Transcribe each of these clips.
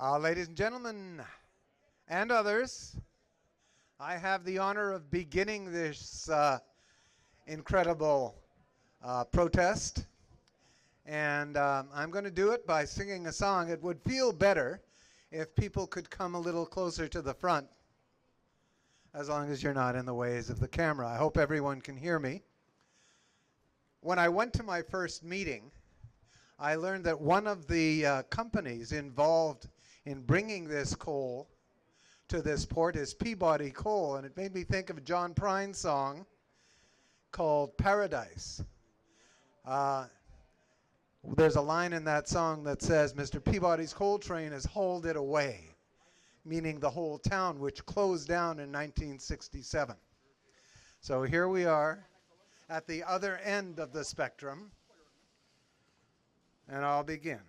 Ladies and gentlemen, and others, I have the honor of beginning this incredible protest. And I'm going to do it by singing a song. It would feel better if people could come a little closer to the front, as long as you're not in the ways of the camera. I hope everyone can hear me. When I went to my first meeting, I learned that one of the companies involved in bringing this coal to this port is Peabody Coal, and it made me think of a John Prine song called Paradise. There's a line in that song that says, "Mr. Peabody's coal train has hauled it away," meaning the whole town, which closed down in 1967. So here we are at the other end of the spectrum, and I'll begin.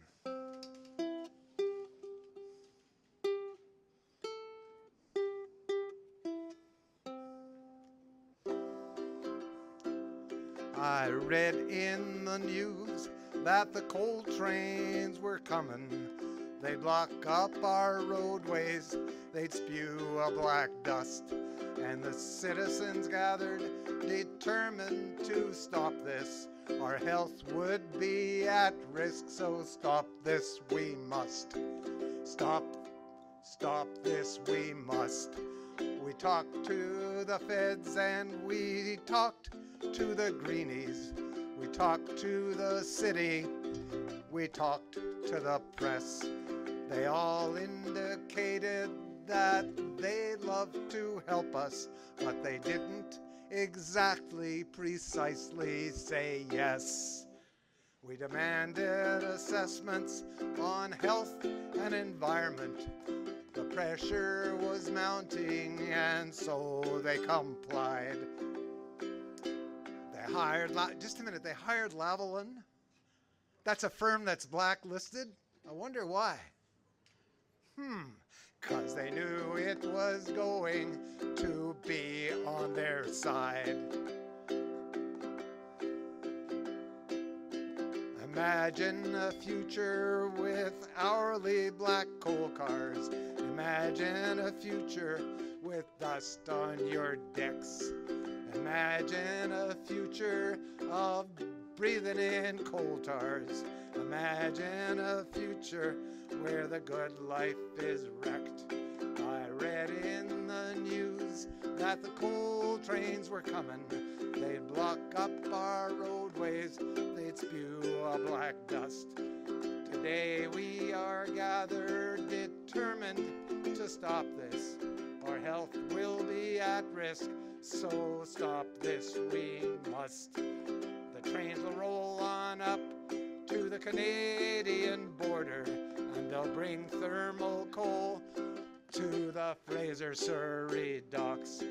I read in the news that the coal trains were coming. They'd block up our roadways, they'd spew a black dust, and the citizens gathered, determined to stop this. Our health would be at risk, so stop this we must. Stop this we must. We talked to the feds and we talked to the greenies. We talked to the city, we talked to the press. They all indicated that they'd love to help us, but they didn't exactly precisely say yes. We demanded assessments on health and environment. The pressure was mounting, and so they complied. They hired, just a minute, they hired Lavalin? That's a firm that's blacklisted? I wonder why. 'Cause they knew it was going to be on their side. Imagine a future with hourly black coal cars. Imagine a future with dust on your decks. Imagine a future of breathing in coal tars. Imagine a future where the good life is wrecked. I read in the news that the coal trains were coming. They'd block up our roadways, they'd spew a black dust. Today we are gathered, determined to stop this. Our health will be at risk, so stop this we must. The trains will roll on up to the Canadian border, and they'll bring thermal coal to the Fraser Surrey docks.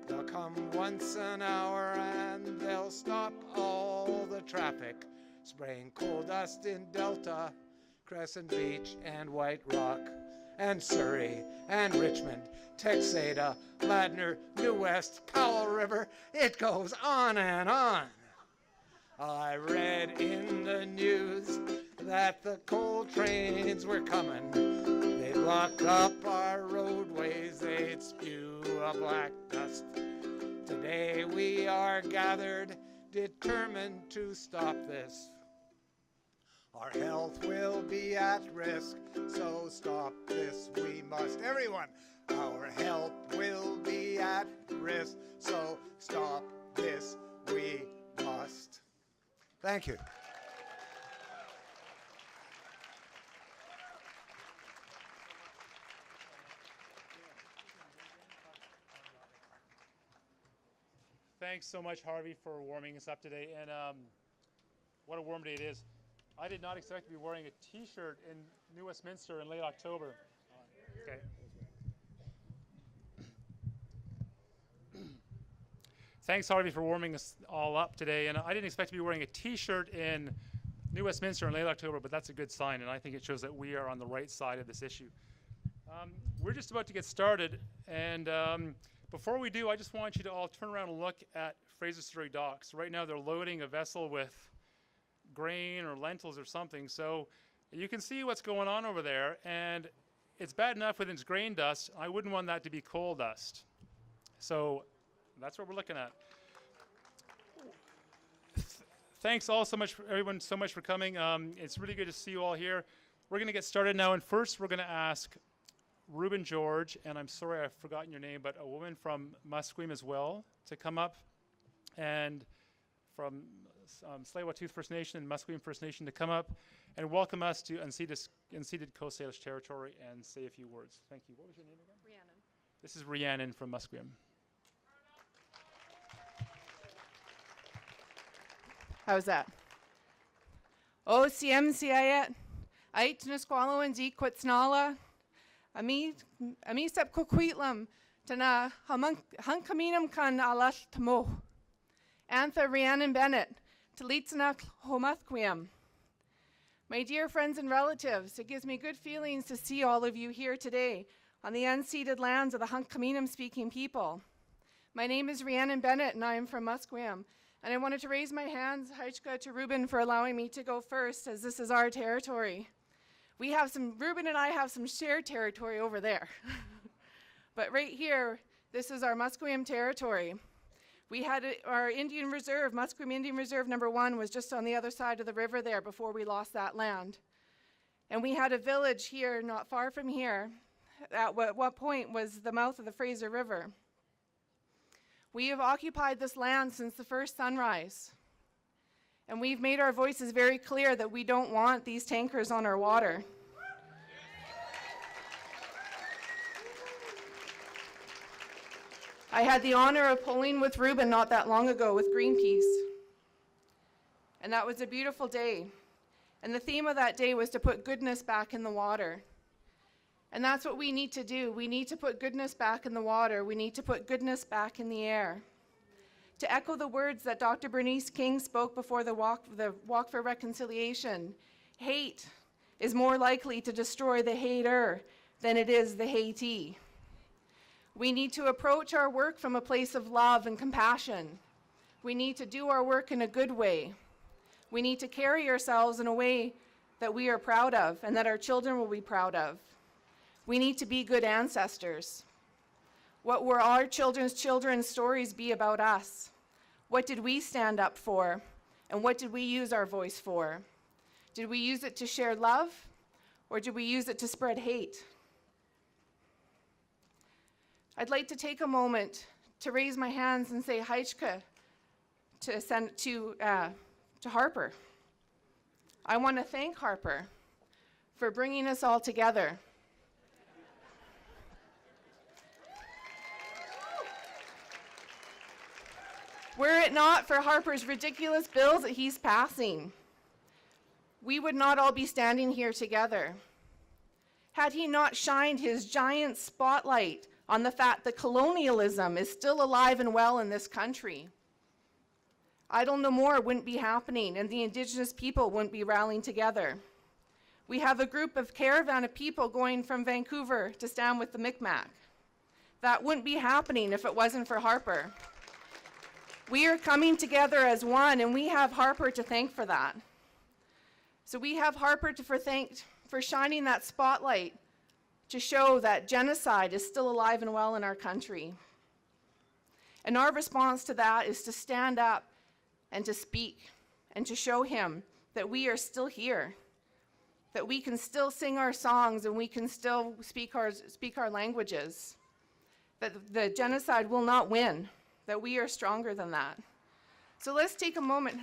They'll come once an hour and they'll stop all the traffic, spraying coal dust in Delta, Crescent Beach and White Rock, and Surrey and Richmond, Texada, Ladner, New West, Powell River. It goes on and on. I read in the news that the coal trains were coming. They'd block up our roadways, they'd spew a black dust. Today we are gathered, determined to stop this. Our health will be at risk, so stop this we must. Everyone, our health will be at risk, so stop this we must. Thank you. Thanks so much, Harvey, for warming us up today. And what a warm day it is. I did not expect to be wearing a T-shirt in New Westminster in late October. Okay. Thanks, Harvey, for warming us all up today. And I didn't expect to be wearing a T-shirt in New Westminster in late October, but that's a good sign, and I think it shows that we are on the right side of this issue. We're just about to get started, and before we do, I just want you to all turn around and look at Fraser Surrey docks. Right now, they're loading a vessel with grain or lentils or something, so you can see what's going on over there, and it's bad enough when it's grain dust. I wouldn't want that to be coal dust. So that's what we're looking at. Thanks all so much, everyone, so much for coming. It's really good to see you all here. We're going to get started now, and first we're going to ask Ruben George, and I'm sorry I've forgotten your name, but a woman from Musqueam as well, to come up, and from Tsleil-Waututh First Nation and Musqueam First Nation to come up and welcome us to unceded Coast Salish territory and say a few words. Thank you. What was your name again? Rhiannon. This is Rhiannon from Musqueam. How's that? O siem siayet, ait nisqualo and zi quitsnala, ami sep kuquitlam, tana hunkaminam kan alash tamo. Antha Rhiannon Bennett, Talitsana Homathquiam. My dear friends and relatives, it gives me good feelings to see all of you here today on the unceded lands of the Hunkaminam speaking people. My name is Rhiannon Bennett and I am from Musqueam. And I wanted to raise my hands, Haichka, to Ruben for allowing me to go first, as this is our territory. Ruben and I have some shared territory over there. But right here, this is our Musqueam territory. We had our Indian Reserve, Musqueam Indian Reserve #1 was just on the other side of the river there before we lost that land. And we had a village here, not far from here, at what point was the mouth of the Fraser River. We have occupied this land since the first sunrise. And we've made our voices very clear that we don't want these tankers on our water. I had the honor of pulling with Ruben not that long ago with Greenpeace. And that was a beautiful day. And the theme of that day was to put goodness back in the water. And that's what we need to do. We need to put goodness back in the water. We need to put goodness back in the air. To echo the words that Dr. Bernice King spoke before the Walk for Reconciliation, hate is more likely to destroy the hater than it is the hatee. We need to approach our work from a place of love and compassion. We need to do our work in a good way. We need to carry ourselves in a way that we are proud of and that our children will be proud of. We need to be good ancestors. What will our children's stories be about us? What did we stand up for? And what did we use our voice for? Did we use it to share love? Or did we use it to spread hate? I'd like to take a moment to raise my hands and say Haichka to Harper. I want to thank Harper for bringing us all together. Were it not for Harper's ridiculous bills that he's passing, we would not all be standing here together. Had he not shined his giant spotlight on the fact that colonialism is still alive and well in this country, Idle No More wouldn't be happening and the Indigenous people wouldn't be rallying together. We have a group of caravan of people going from Vancouver to stand with the Mi'kmaq. That wouldn't be happening if it wasn't for Harper. We are coming together as one, and we have Harper to thank for that. So we have Harper to thank for shining that spotlight to show that genocide is still alive and well in our country. And our response to that is to stand up and to speak and to show him that we are still here, that we can still sing our songs and we can still speak our languages, that the genocide will not win, that we are stronger than that. So let's take a moment.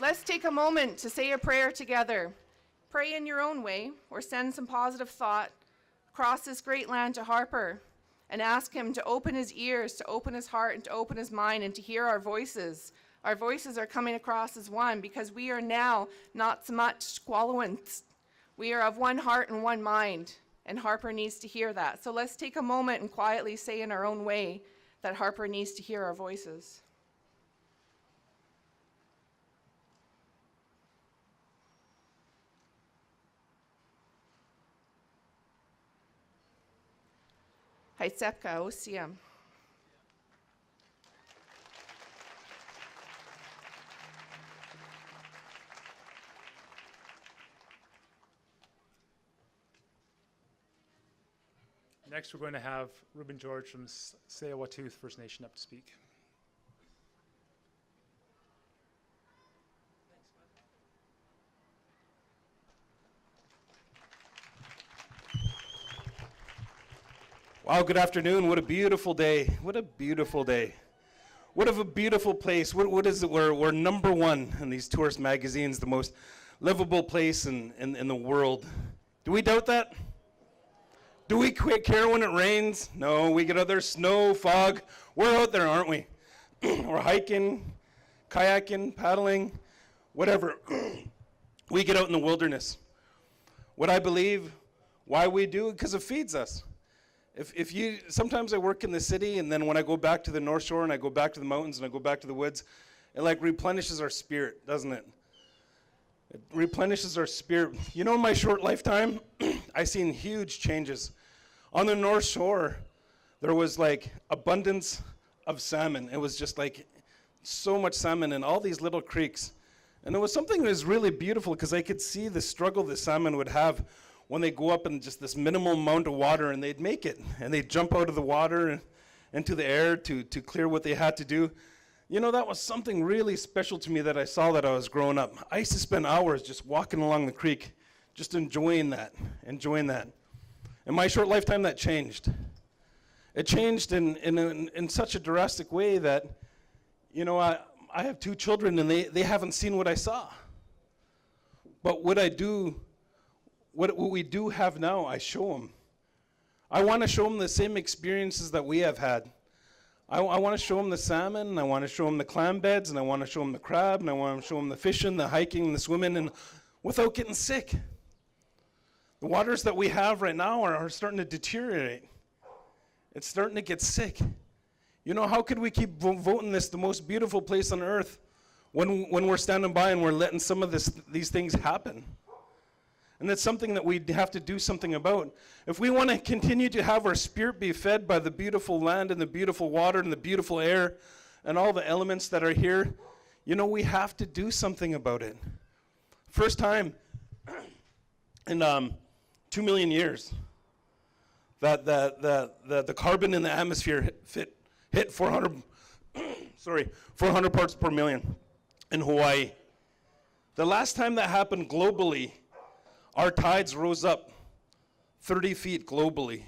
Let's take a moment to say a prayer together. Pray in your own way or send some positive thought across this great land to Harper and ask him to open his ears, to open his heart, and to open his mind and to hear our voices. Our voices are coming across as one because we are now not so much squallowants. We are of one heart and one mind. And Harper needs to hear that. So let's take a moment and quietly say in our own way that Harper needs to hear our voices. Haitsepka Osiam. Next, we're going to have Ruben George from Tsleil-Waututh First Nation up to speak. Wow, good afternoon. What a beautiful day. What a beautiful day. What a beautiful place. What is it? We're number one in these tourist magazines, the most livable place in the world. Do we doubt that? Do we care when it rains? No, we get other snow, fog. We're out there, aren't we? We're hiking, kayaking, paddling, whatever. We get out in the wilderness. What I believe, why we do, because it feeds us. Sometimes I work in the city, and then when I go back to the North Shore and I go back to the mountains and I go back to the woods, it like replenishes our spirit, doesn't it? It replenishes our spirit. You know, in my short lifetime, I've seen huge changes. On the North Shore, there was like abundance of salmon. It was just like so much salmon in all these little creeks. And it was something that was really beautiful because I could see the struggle the salmon would have when they go up in just this minimal amount of water, and they'd make it. And they'd jump out of the water and into the air to clear what they had to do. You know, that was something really special to me that I saw that I was growing up. I used to spend hours just walking along the creek, just enjoying that. In my short lifetime, that changed. It changed in such a drastic way that, you know, I have 2 children, and they haven't seen what I saw. But what we do have now, I show them. I want to show them the same experiences that we have had. I want to show them the salmon, and I want to show them the clam beds, and I want to show them the crab, and I want to show them the fishing, the hiking, the swimming, and without getting sick. The waters that we have right now are starting to deteriorate. It's starting to get sick. You know, how could we keep voting this the most beautiful place on earth when we're standing by and we're letting some of these things happen? And that's something that we have to do something about. If we want to continue to have our spirit be fed by the beautiful land and the beautiful water and the beautiful air and all the elements that are here, you know, we have to do something about it. First time in 2 million years that the carbon in the atmosphere hit 400 parts per million in Hawaii. The last time that happened globally, our tides rose up 30 feet globally.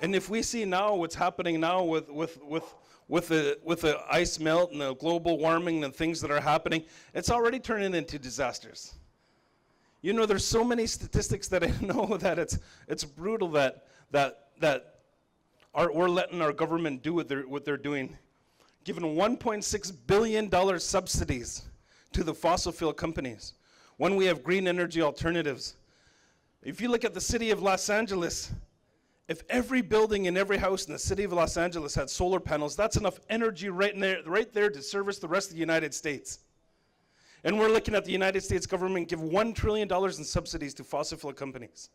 And if we see now what's happening now with the ice melt and the global warming and things that are happening, it's already turning into disasters. You know, there's so many statistics that I know that it's brutal that we're letting our government do what they're doing. Giving $1.6 billion subsidies to the fossil fuel companies when we have green energy alternatives. If you look at the city of Los Angeles, if every building and every house in the city of Los Angeles had solar panels, that's enough energy right there to service the rest of the United States. And we're looking at the United States government give $1 trillion in subsidies to fossil fuel companies.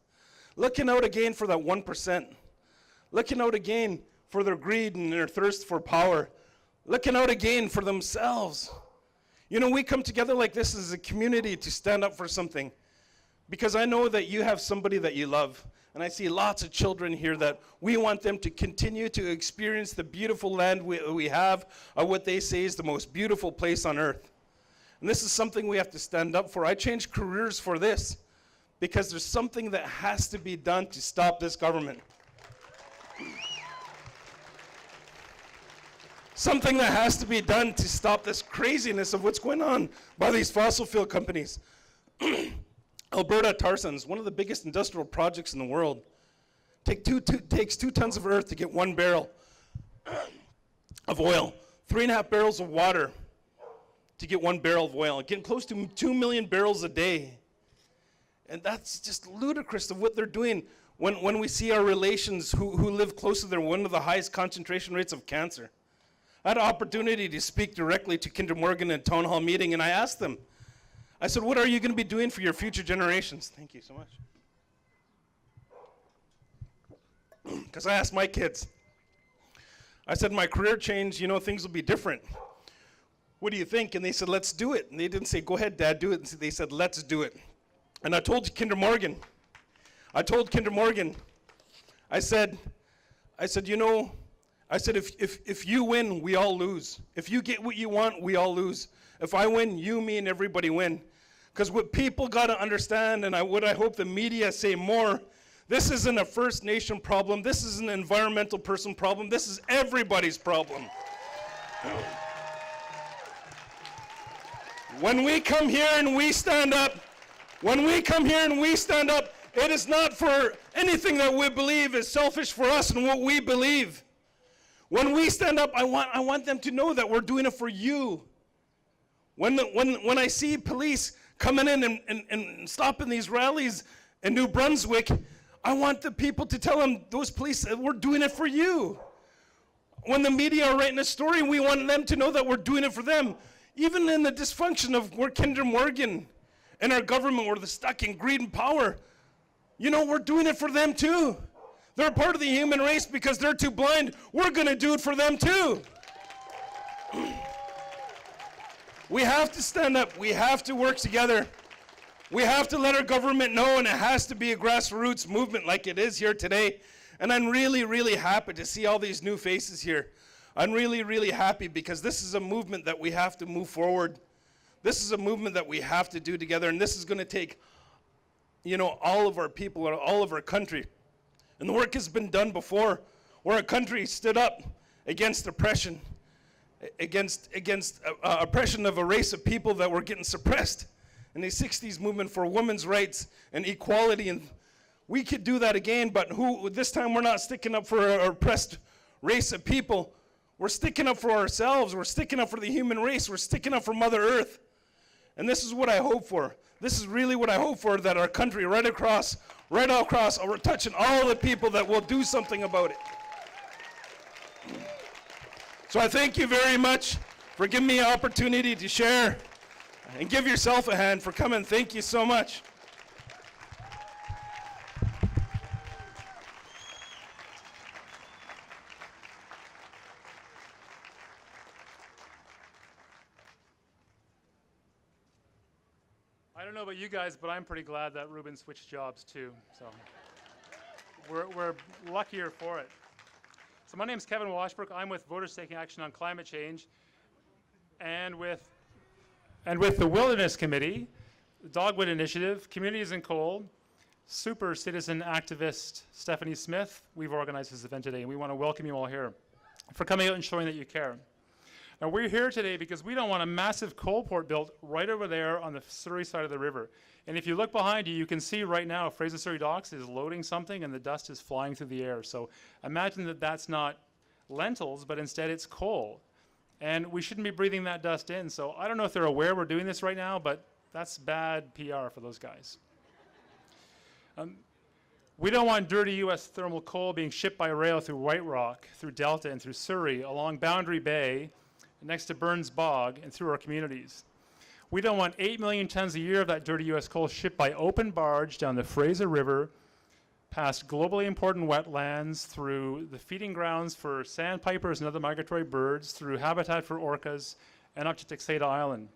Looking out again for that 1%. Looking out again for their greed and their thirst for power. Looking out again for themselves. You know, we come together like this as a community to stand up for something. Because I know that you have somebody that you love. And I see lots of children here that we want them to continue to experience the beautiful land we have, or what they say is the most beautiful place on earth. And this is something we have to stand up for. I changed careers for this because there's something that has to be done to stop this government. Something that has to be done to stop this craziness of what's going on by these fossil fuel companies. Alberta tar sands, one of the biggest industrial projects in the world, takes 2 tons of earth to get 1 barrel of oil, 3.5 barrels of water to get 1 barrel of oil, getting close to 2 million barrels a day. And that's just ludicrous of what they're doing when we see our relations who live close to one of the highest concentration rates of cancer. I had an opportunity to speak directly to Kinder Morgan in a town hall meeting, and I asked them, I said, what are you going to be doing for your future generations? Thank you so much. Because I asked my kids, I said, my career changed, you know, things will be different. What do you think? And they said, let's do it. And they didn't say, go ahead, Dad, do it. And they said, let's do it. And I told Kinder Morgan, I said, if you win, we all lose. If you get what you want, we all lose. If I win, you, me, and everybody win. Because what people got to understand, and what I hope the media say more, this isn't a First Nation problem. This is an environmental person problem. This is everybody's problem. When we come here and we stand up, it is not for anything that we believe is selfish for us and what we believe. When we stand up, I want them to know that we're doing it for you. When I see police coming in and stopping these rallies in New Brunswick, I want the people to tell them, those police, that we're doing it for you. When the media are writing a story, we want them to know that we're doing it for them. Even in the dysfunction of where Kinder Morgan and our government, where they're stuck in greed and power, we're doing it for them too. They're part of the human race because they're too blind. We're going to do it for them too. We have to stand up. We have to work together. We have to let our government know, and it has to be a grassroots movement like it is here today. And I'm really, really happy to see all these new faces here. I'm really, really happy because this is a movement that we have to move forward. This is a movement that we have to do together, and this is going to take, all of our people, all of our country. And the work has been done before, where a country stood up against oppression, against oppression of a race of people that were getting suppressed in the 60s movement for women's rights and equality. And we could do that again, but this time we're not sticking up for an oppressed race of people. We're sticking up for ourselves. We're sticking up for the human race. We're sticking up for Mother Earth. And this is what I hope for. This is really what I hope for, that our country right across, we're touching all the people that will do something about it. So I thank you very much for giving me an opportunity to share, and give yourself a hand for coming. Thank you so much. I don't know about you guys, but I'm pretty glad that Ruben switched jobs too. So we're luckier for it. So my name's Kevin Washbrook. I'm with Voters Taking Action on Climate Change, and with the Wilderness Committee, the Dogwood Initiative, Communities in Coal, super citizen activist Stephanie Smith. We've organized this event today, and we want to welcome you all here for coming out and showing that you care. Now, we're here today because we don't want a massive coal port built right over there on the Surrey side of the river. And if you look behind you, you can see right now Fraser Surrey Docks is loading something and the dust is flying through the air. So imagine that that's not lentils, but instead it's coal. And we shouldn't be breathing that dust in. So I don't know if they're aware we're doing this right now, but that's bad PR for those guys. We don't want dirty U.S. thermal coal being shipped by rail through White Rock, through Delta, and through Surrey, along Boundary Bay, next to Burns Bog, and through our communities. We don't want 8 million tons a year of that dirty U.S. coal shipped by open barge down the Fraser River, past globally important wetlands, through the feeding grounds for sandpipers and other migratory birds, through habitat for orcas, and up to Texada Island.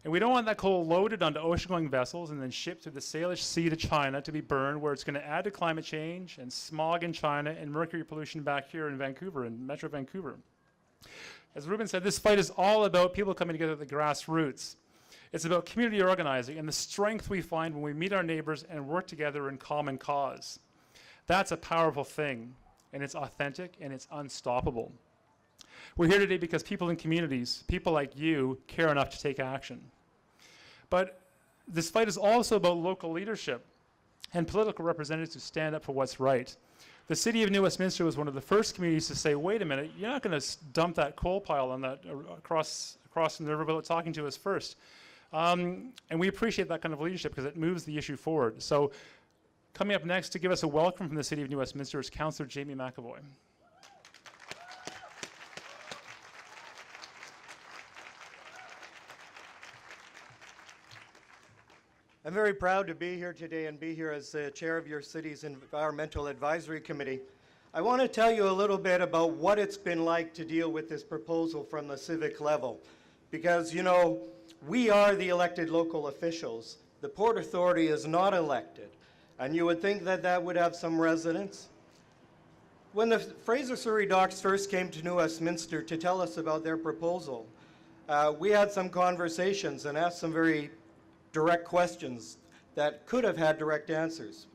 And we don't want that coal loaded onto ocean-going vessels and then shipped through the Salish Sea to China to be burned, where it's going to add to climate change and smog in China and mercury pollution back here in Vancouver, in Metro Vancouver. As Ruben said, this fight is all about people coming together at the grassroots. It's about community organizing and the strength we find when we meet our neighbors and work together in common cause. That's a powerful thing, and it's authentic, and it's unstoppable. We're here today because people in communities, people like you, care enough to take action. But this fight is also about local leadership and political representatives who stand up for what's right. The city of New Westminster was one of the first communities to say, wait a minute, you're not going to dump that coal pile on that across from the river without talking to us first. And we appreciate that kind of leadership because it moves the issue forward. So coming up next to give us a welcome from the city of New Westminster is Councillor Jamie McAvoy. I'm very proud to be here today and be here as the chair of your city's Environmental Advisory Committee. I want to tell you a little bit about what it's been like to deal with this proposal from the civic level. Because, we are the elected local officials. The Port Authority is not elected. And you would think that that would have some resonance. When the Fraser Surrey Docks first came to New Westminster to tell us about their proposal, we had some conversations and asked some very direct questions that could have had direct answers.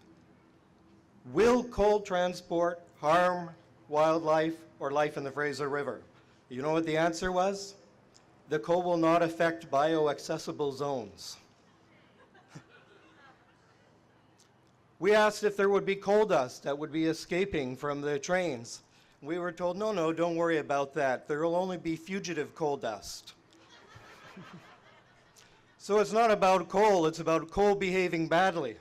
Will coal transport harm wildlife or life in the Fraser River? You know what the answer was? The coal will not affect bioaccessible zones. We asked if there would be coal dust that would be escaping from the trains. We were told, no, don't worry about that. There will only be fugitive coal dust. So it's not about coal, it's about coal behaving badly.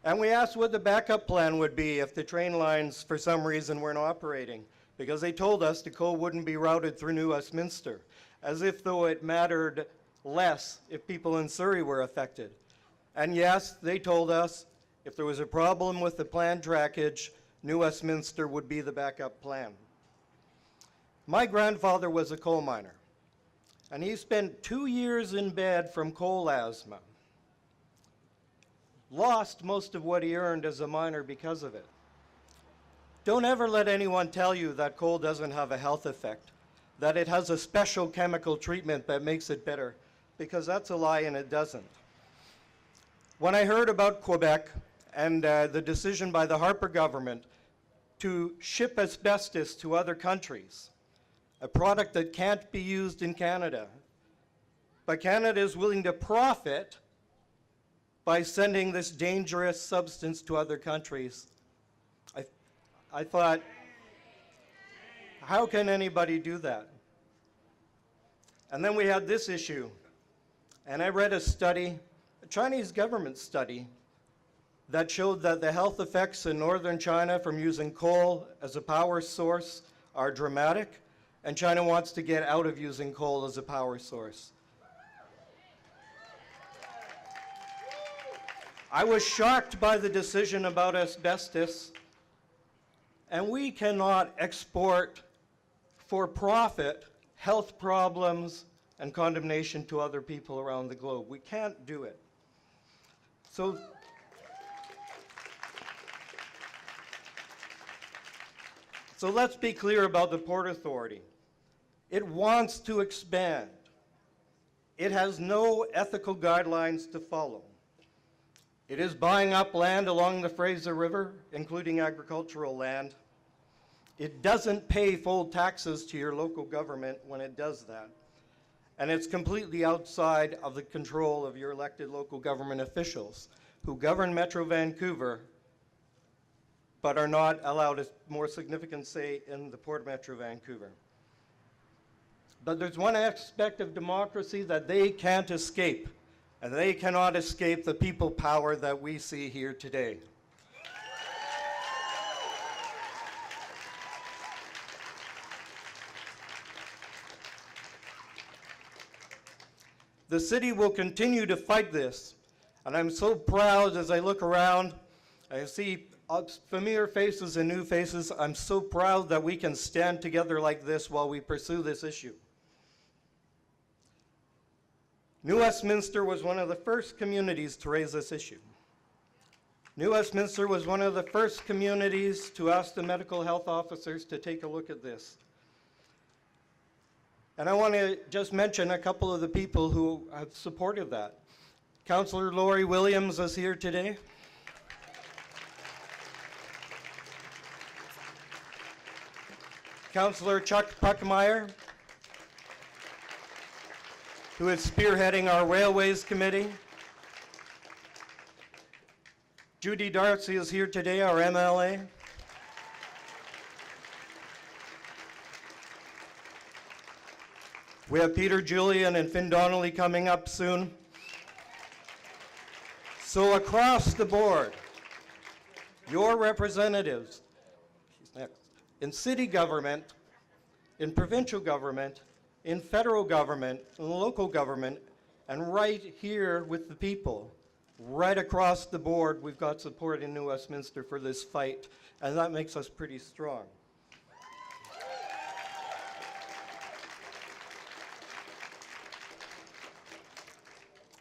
And we asked what the backup plan would be if the train lines, for some reason, weren't operating, because they told us the coal wouldn't be routed through New Westminster, as if though it mattered less if people in Surrey were affected. And yes, they told us if there was a problem with the planned trackage, New Westminster would be the backup plan. My grandfather was a coal miner, and he spent 2 years in bed from coal asthma. Lost most of what he earned as a miner because of it. Don't ever let anyone tell you that coal doesn't have a health effect, that it has a special chemical treatment that makes it better, because that's a lie and it doesn't. When I heard about Quebec and the decision by the Harper government to ship asbestos to other countries, a product that can't be used in Canada, but Canada is willing to profit by sending this dangerous substance to other countries, I thought, how can anybody do that? And then we had this issue. And I read a study, a Chinese government study, that showed that the health effects in northern China from using coal as a power source are dramatic, and China wants to get out of using coal as a power source. I was shocked by the decision about asbestos, and we cannot export for profit health problems and condemnation to other people around the globe. We can't do it. So let's be clear about the Port Authority. It wants to expand. It has no ethical guidelines to follow. It is buying up land along the Fraser River, including agricultural land. It doesn't pay full taxes to your local government when it does that. And it's completely outside of the control of your elected local government officials who govern Metro Vancouver but are not allowed a more significant say in the Port of Metro Vancouver. But there's one aspect of democracy that they can't escape, and they cannot escape the people power that we see here today. The city will continue to fight this, and I'm so proud as I look around. I see familiar faces and new faces. I'm so proud that we can stand together like this while we pursue this issue. New Westminster was one of the first communities to raise this issue. New Westminster was one of the first communities to ask the medical health officers to take a look at this. And I want to just mention a couple of the people who have supported that. Councillor Lori Williams is here today. Councillor Chuck Puckmeyer, who is spearheading our Railways Committee. Judy Darcy is here today, our MLA. We have Peter Julian and Finn Donnelly coming up soon. So across the board, your representatives in city government, in provincial government, in federal government, in local government, and right here with the people, right across the board, we've got support in New Westminster for this fight, and that makes us pretty strong.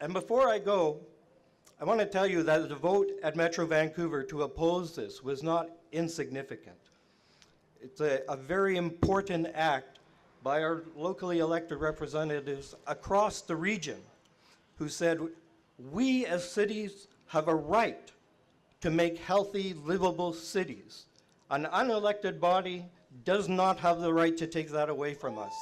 And before I go, I want to tell you that the vote at Metro Vancouver to oppose this was not insignificant. It's a very important act by our locally elected representatives across the region who said, we as cities have a right to make healthy, livable cities. An unelected body does not have the right to take that away from us.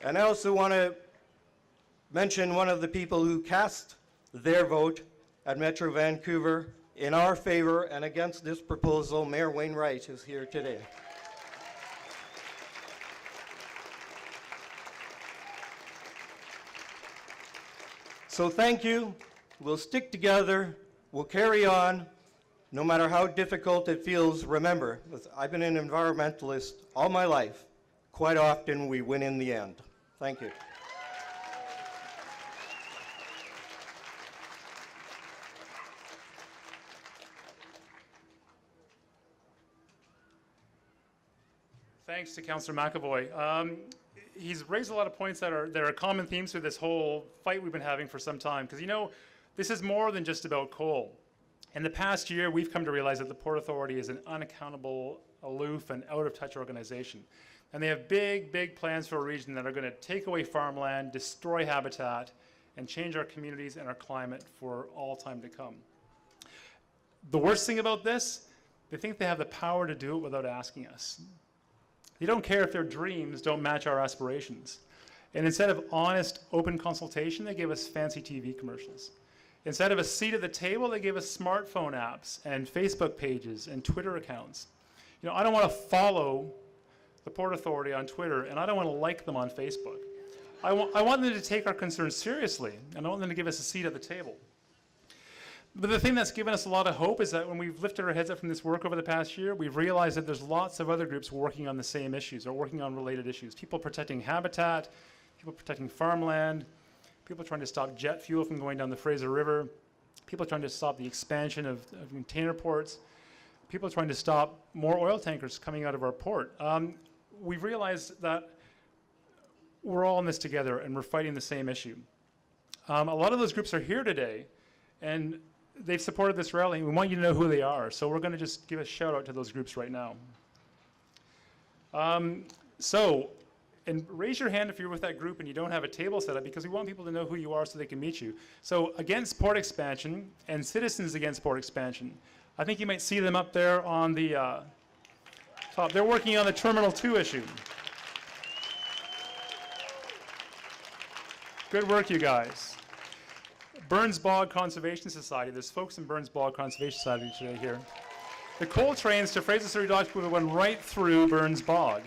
And I also want to mention one of the people who cast their vote at Metro Vancouver in our favor and against this proposal. Mayor Wainwright is here today. So thank you. We'll stick together. We'll carry on. No matter how difficult it feels, remember, I've been an environmentalist all my life. Quite often we win in the end. Thank you. Thanks to Councillor McAvoy. He's raised a lot of points that are common themes through this whole fight we've been having for some time. Because, you know, this is more than just about coal. In the past year, we've come to realize that the Port Authority is an unaccountable, aloof, and out-of-touch organization. And they have big, big plans for a region that are going to take away farmland, destroy habitat, and change our communities and our climate for all time to come. The worst thing about this, they think they have the power to do it without asking us. They don't care if their dreams don't match our aspirations. And instead of honest, open consultation, they give us fancy TV commercials. Instead of a seat at the table, they give us smartphone apps and Facebook pages and Twitter accounts. You know, I don't want to follow the Port Authority on Twitter, and I don't want to like them on Facebook. I want them to take our concerns seriously, and I want them to give us a seat at the table. But the thing that's given us a lot of hope is that when we've lifted our heads up from this work over the past year, we've realized that there's lots of other groups working on the same issues or working on related issues. People protecting habitat, people protecting farmland, people trying to stop jet fuel from going down the Fraser River, people trying to stop the expansion of container ports, people trying to stop more oil tankers coming out of our port. We've realized that we're all in this together and we're fighting the same issue. A lot of those groups are here today, and they've supported this rally. We want you to know who they are, so we're going to just give a shout out to those groups right now. And raise your hand if you're with that group and you don't have a table set up, because we want people to know who you are so they can meet you. So Against Port Expansion and Citizens Against Port Expansion. I think you might see them up there on the top. They're working on the Terminal 2 issue. Good work, you guys. Burns Bog Conservation Society. There's folks in Burns Bog Conservation Society today here. The coal trains to Fraser Surrey Docks went right through Burns Bog.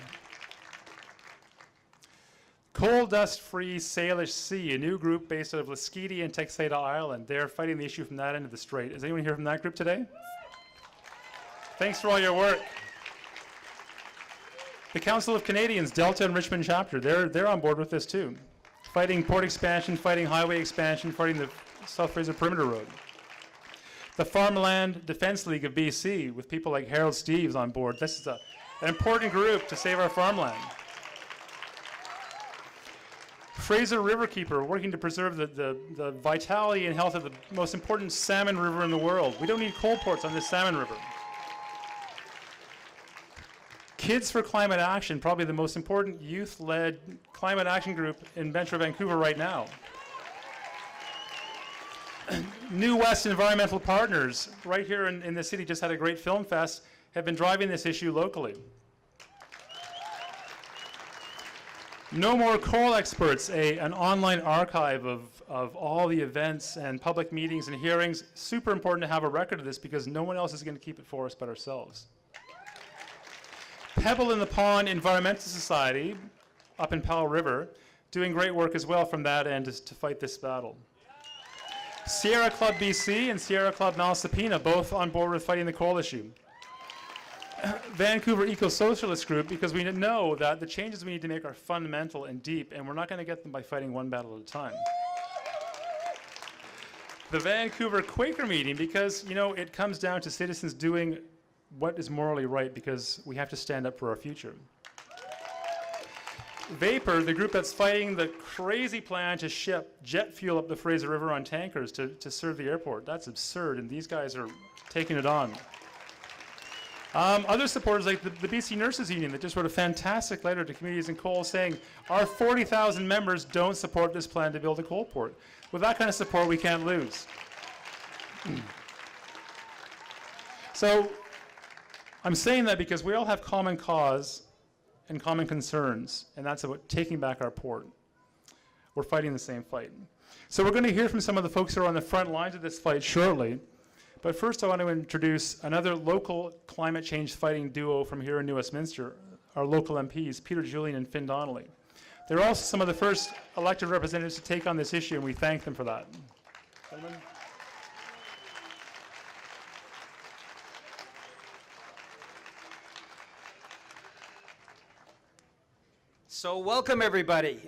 Coal Dust-Free Salish Sea, a new group based out of Lasqueti and Texada Island. They're fighting the issue from that end of the strait. Is anyone here from that group today? Thanks for all your work. The Council of Canadians, Delta and Richmond chapter, they're on board with this too. Fighting port expansion, fighting highway expansion, fighting the South Fraser Perimeter Road. The Farmland Defence League of BC, with people like Harold Steves on board. This is an important group to save our farmland. Fraser Riverkeeper, working to preserve the vitality and health of the most important salmon river in the world. We don't need coal ports on this salmon river. Kids for Climate Action, probably the most important youth-led climate action group in Metro Vancouver right now. New West Environmental Partners, right here in the city, just had a great film fest, have been driving this issue locally. No More Coal Experts, an online archive of all the events and public meetings and hearings. Super important to have a record of this because no one else is going to keep it for us but ourselves. Pebble in the Pond Environmental Society up in Powell River, doing great work as well from that end to fight this battle. Sierra Club BC and Sierra Club Malsapina, both on board with fighting the coal issue. Vancouver Eco-Socialist Group, because we know that the changes we need to make are fundamental and deep, and we're not going to get them by fighting one battle at a time. The Vancouver Quaker Meeting, because, you know, it comes down to citizens doing what is morally right, because we have to stand up for our future. Vapor, the group that's fighting the crazy plan to ship jet fuel up the Fraser River on tankers to serve the airport, that's absurd, and these guys are taking it on. Other supporters like the BC Nurses Union that just wrote a fantastic letter to communities in coal saying our 40,000 members don't support this plan to build a coal port. With that kind of support, we can't lose. So I'm saying that because we all have common cause and common concerns, and that's about taking back our port. We're fighting the same fight. So we're going to hear from some of the folks who are on the front lines of this fight shortly. But first I want to introduce another local climate change fighting duo from here in New Westminster, our local MPs, Peter Julian and Finn Donnelly. They're also some of the first elected representatives to take on this issue, and we thank them for that. Gentlemen. So welcome everybody.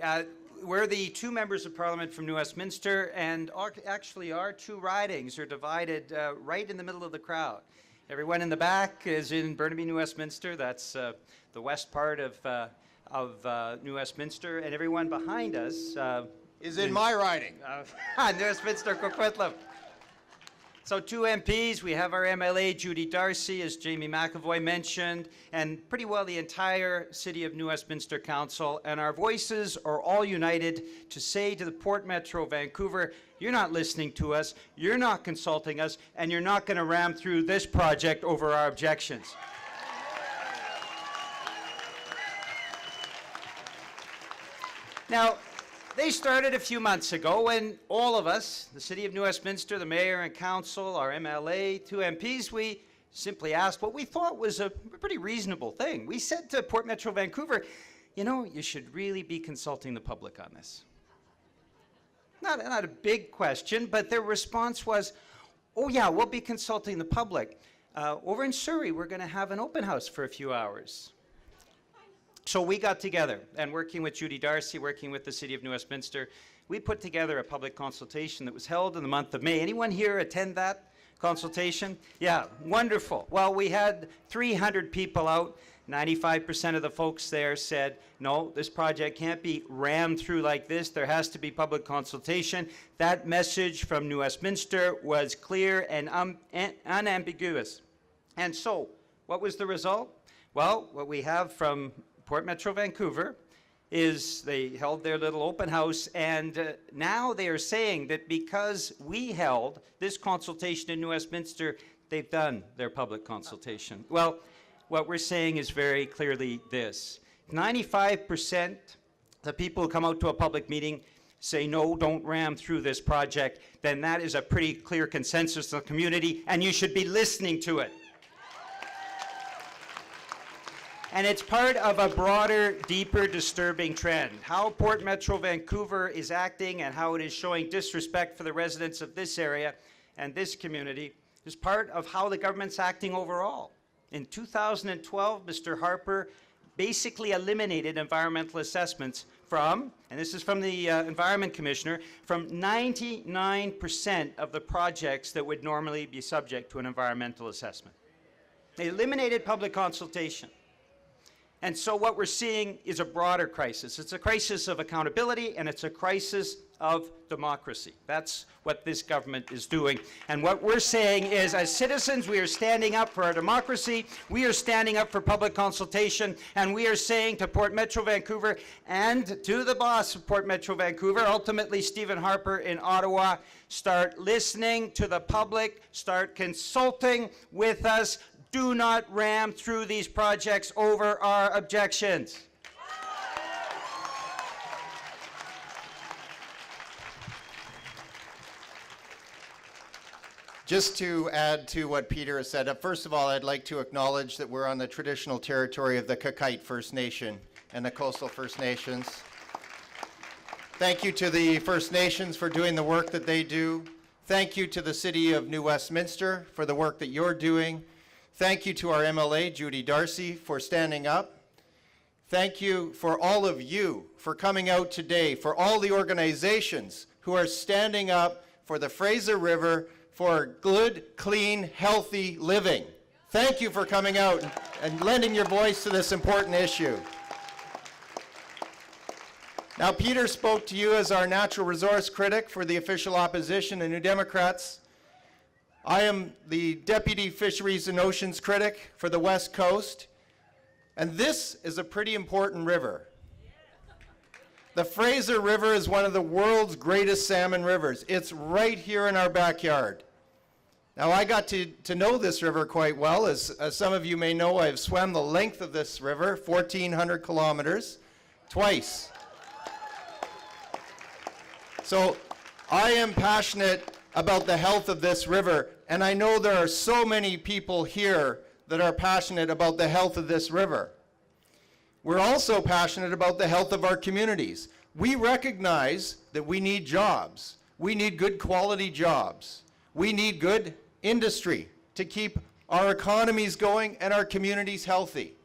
We're the two members of Parliament from New Westminster, and actually our two ridings are divided right in the middle of the crowd. Everyone in the back is in Burnaby, New Westminster. That's the west part of New Westminster, and everyone behind us is in my riding. New Westminster, Coquitlam. So two MPs, we have our MLA, Judy Darcy, as Jamie McAvoy mentioned, and pretty well the entire City of New Westminster Council, and our voices are all united to say to the Port Metro Vancouver, you're not listening to us, you're not consulting us, and you're not going to ram through this project over our objections. Now, they started a few months ago when all of us, the City of New Westminster, the Mayor and Council, our MLA, two MPs, we simply asked what we thought was a pretty reasonable thing. We said to Port Metro Vancouver, you know, you should really be consulting the public on this. Not a big question, but their response was, oh yeah, we'll be consulting the public. Over in Surrey, we're going to have an open house for a few hours. So we got together, and working with Judy Darcy, working with the City of New Westminster, we put together a public consultation that was held in the month of May. Anyone here attend that consultation? Yeah, wonderful. Well, we had 300 people out. 95% of the folks there said, no, this project can't be rammed through like this. There has to be public consultation. That message from New Westminster was clear and unambiguous. And so, what was the result? Well, what we have from Port Metro Vancouver is they held their little open house, and now they are saying that because we held this consultation in New Westminster, they've done their public consultation. Well, what we're saying is very clearly this. 95% of the people who come out to a public meeting say, no, don't ram through this project, then that is a pretty clear consensus in the community, and you should be listening to it. And it's part of a broader, deeper, disturbing trend. How Port Metro Vancouver is acting and how it is showing disrespect for the residents of this area and this community is part of how the government's acting overall. In 2012, Mr. Harper basically eliminated environmental assessments from, and this is from the Environment Commissioner, from 99% of the projects that would normally be subject to an environmental assessment. They eliminated public consultation. And so what we're seeing is a broader crisis. It's a crisis of accountability, and it's a crisis of democracy. That's what this government is doing. And what we're saying is, as citizens, we are standing up for our democracy, we are standing up for public consultation, and we are saying to Port Metro Vancouver and to the boss of Port Metro Vancouver, ultimately Stephen Harper in Ottawa, start listening to the public, start consulting with us. Do not ram through these projects over our objections. Just to add to what Peter has said, first of all, I'd like to acknowledge that we're on the traditional territory of the Kakite First Nation and the Coastal First Nations. Thank you to the First Nations for doing the work that they do. Thank you to the City of New Westminster for the work that you're doing. Thank you to our MLA, Judy Darcy, for standing up. Thank you for all of you for coming out today, for all the organizations who are standing up for the Fraser River, for good, clean, healthy living. Thank you for coming out and lending your voice to this important issue. Now, Peter spoke to you as our natural resource critic for the official opposition, the New Democrats. I am the deputy fisheries and oceans critic for the West Coast. And this is a pretty important river. The Fraser River is one of the world's greatest salmon rivers. It's right here in our backyard. Now, I got to know this river quite well. As some of you may know, I've swam the length of this river, 1,400 kilometers, twice. So I am passionate about the health of this river, and I know there are so many people here that are passionate about the health of this river. We're also passionate about the health of our communities. We recognize that we need jobs. We need good quality jobs. We need good industry to keep our economies going and our communities healthy.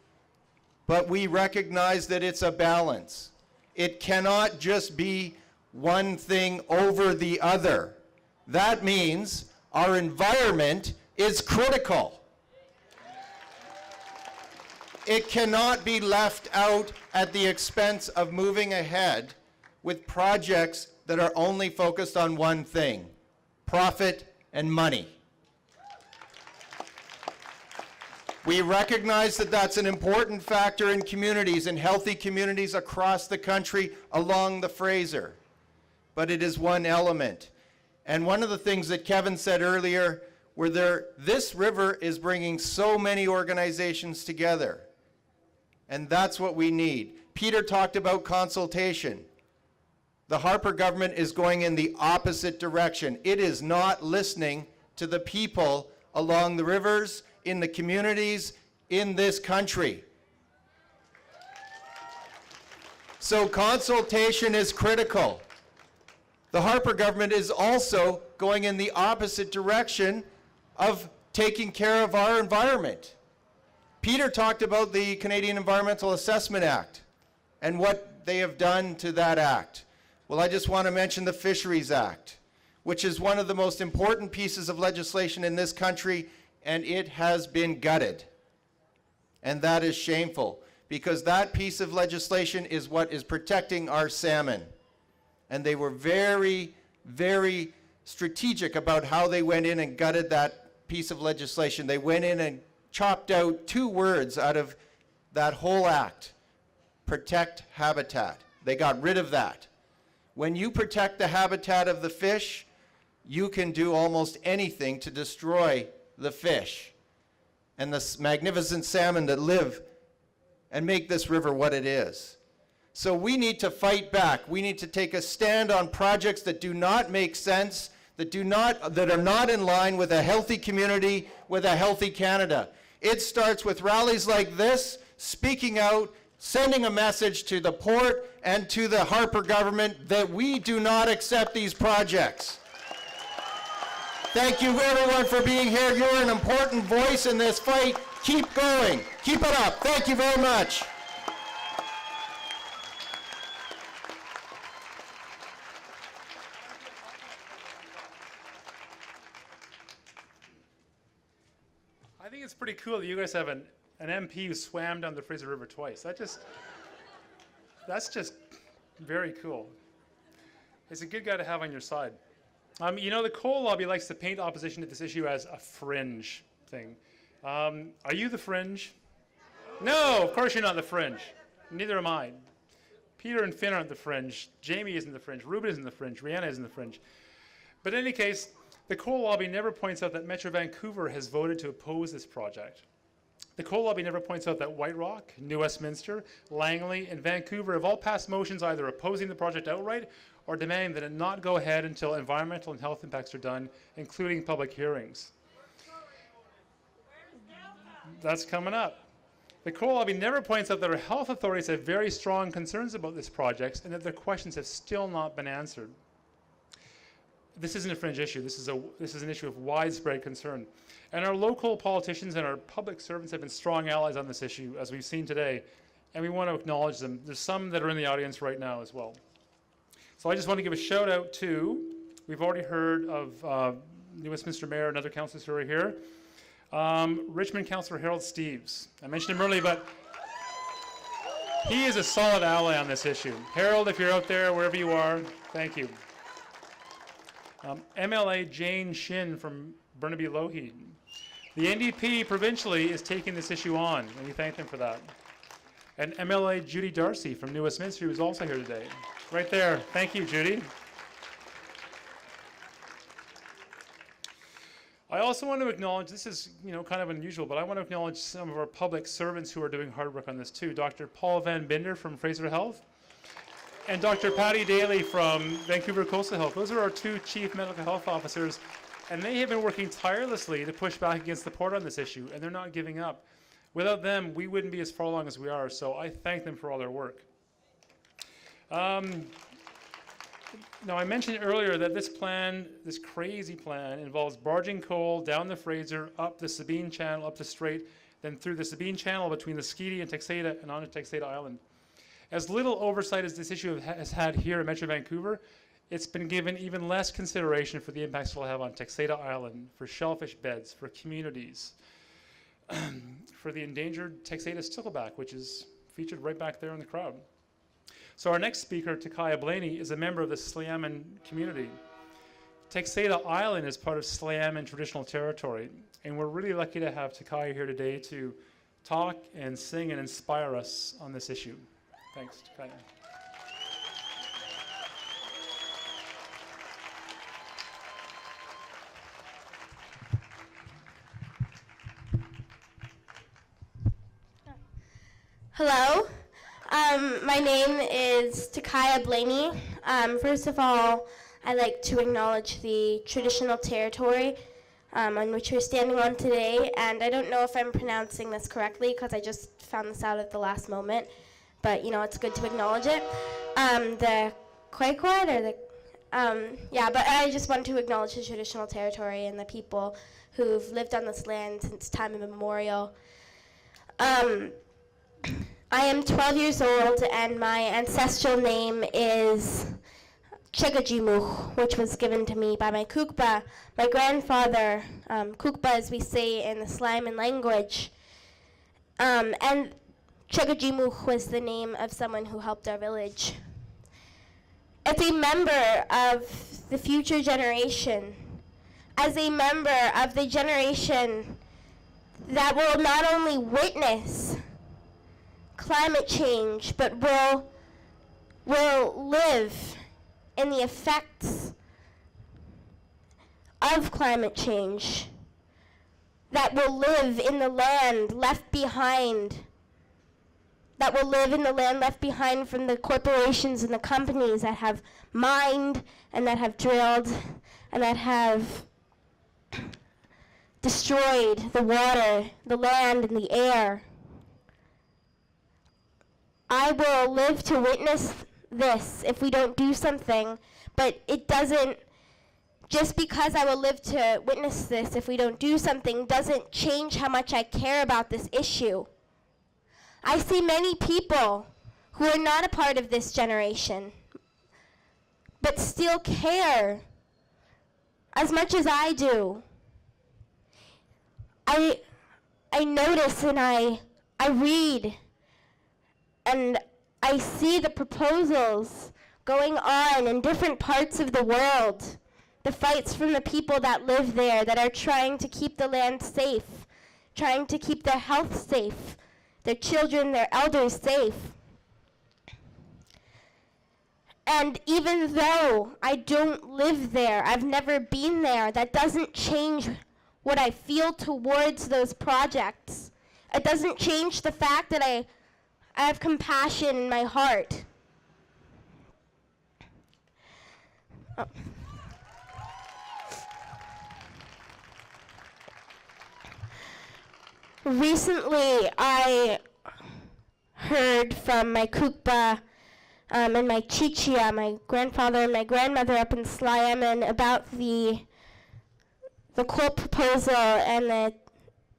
But we recognize that it's a balance. It cannot just be one thing over the other. That means our environment is critical. It cannot be left out at the expense of moving ahead with projects that are only focused on one thing: profit and money. We recognize that that's an important factor in communities, in healthy communities across the country along the Fraser. But it is one element. And one of the things that Kevin said earlier, this river is bringing so many organizations together. And that's what we need. Peter talked about consultation. The Harper government is going in the opposite direction. It is not listening to the people along the rivers, in the communities, in this country. So consultation is critical. The Harper government is also going in the opposite direction of taking care of our environment. Peter talked about the Canadian Environmental Assessment Act and what they have done to that act. Well, I just want to mention the Fisheries Act, which is one of the most important pieces of legislation in this country, and it has been gutted. And that is shameful, because that piece of legislation is what is protecting our salmon. And they were very, very strategic about how they went in and gutted that piece of legislation. They went in and chopped out 2 words out of that whole act: protect habitat. They got rid of that. When you protect the habitat of the fish, you can do almost anything to destroy the fish and the magnificent salmon that live and make this river what it is. So we need to fight back. We need to take a stand on projects that do not make sense, that are not in line with a healthy community, with a healthy Canada. It starts with rallies like this, speaking out, sending a message to the port and to the Harper government that we do not accept these projects. Thank you everyone for being here. You're an important voice in this fight. Keep going. Keep it up. Thank you very much. I think it's pretty cool that you guys have an MP who swam down the Fraser River twice. That's just very cool. He's a good guy to have on your side. You know, the coal lobby likes to paint opposition to this issue as a fringe thing. Are you the fringe? No, of course you're not the fringe. Neither am I. Peter and Finn aren't the fringe. Jamie isn't the fringe. Ruben isn't the fringe. Rihanna isn't the fringe. But in any case, the coal lobby never points out that Metro Vancouver has voted to oppose this project. The coal lobby never points out that White Rock, New Westminster, Langley, and Vancouver have all passed motions either opposing the project outright or demanding that it not go ahead until environmental and health impacts are done, including public hearings. That's coming up. The coal lobby never points out that our health authorities have very strong concerns about this project and that their questions have still not been answered. This isn't a fringe issue. This is an issue of widespread concern. And our local politicians and our public servants have been strong allies on this issue, as we've seen today, and we want to acknowledge them. There's some that are in the audience right now as well. So I just want to give a shout out to, we've already heard of New Westminster Mayor and other councillors who are here. Richmond Councillor Harold Steeves. I mentioned him earlier, but he is a solid ally on this issue. Harold, if you're out there, wherever you are, thank you. MLA Jane Shin from Burnaby Lougheed. The NDP provincially is taking this issue on, and we thank them for that. And MLA Judy Darcy from New Westminster, who is also here today. Right there. Thank you, Judy. I also want to acknowledge, this is kind of unusual, but I want to acknowledge some of our public servants who are doing hard work on this too. Dr. Paul Van Binder from Fraser Health and Dr. Patty Daly from Vancouver Coastal Health. Those are our two chief medical health officers, and they have been working tirelessly to push back against the port on this issue, and they're not giving up. Without them, we wouldn't be as far along as we are, so I thank them for all their work. Now, I mentioned earlier that this plan, this crazy plan, involves barging coal down the Fraser, up the Sabine Channel, up the Strait, then through the Sabine Channel between the Skeety and Texada and onto Texada Island. As little oversight as this issue has had here in Metro Vancouver, it's been given even less consideration for the impacts it'll have on Texada Island, for shellfish beds, for communities, for the endangered Texada stickleback, which is featured right back there in the crowd. So our next speaker, Takaya Blaney, is a member of the Slayaman community. Texada Island is part of Slayaman traditional territory, and we're really lucky to have Takaya here today to talk and sing and inspire us on this issue. Thanks, Takaya. Hello. My name is Takaya Blaney. First of all, I'd like to acknowledge the traditional territory on which we're standing on today. And I don't know if I'm pronouncing this correctly because I just found this out at the last moment. But, it's good to acknowledge it. The Quay or the... but I just want to acknowledge the traditional territory and the people who've lived on this land since time immemorial. I am 12 years old, and my ancestral name is Chegajimuch, which was given to me by my Kukpa, my grandfather, Kukpa as we say in the Slayaman language. And Chegajimuch was the name of someone who helped our village. As a member of the future generation, as a member of the generation that will not only witness climate change, but will live in the effects of climate change, that will live in the land left behind, from the corporations and the companies that have mined and that have drilled and that have destroyed the water, the land, and the air. I will live to witness this if we don't do something, but it doesn't, just because I will live to witness this if we don't do something, doesn't change how much I care about this issue. I see many people who are not a part of this generation, but still care as much as I do. I notice and I read and I see the proposals going on in different parts of the world, the fights from the people that live there that are trying to keep the land safe, trying to keep their health safe, their children, their elders safe. And even though I don't live there, I've never been there, that doesn't change what I feel towards those projects. It doesn't change the fact that I have compassion in my heart. Oh. Recently, I heard from my Kukpa and my Chichia, my grandfather and my grandmother up in Slayaman, about the coal proposal and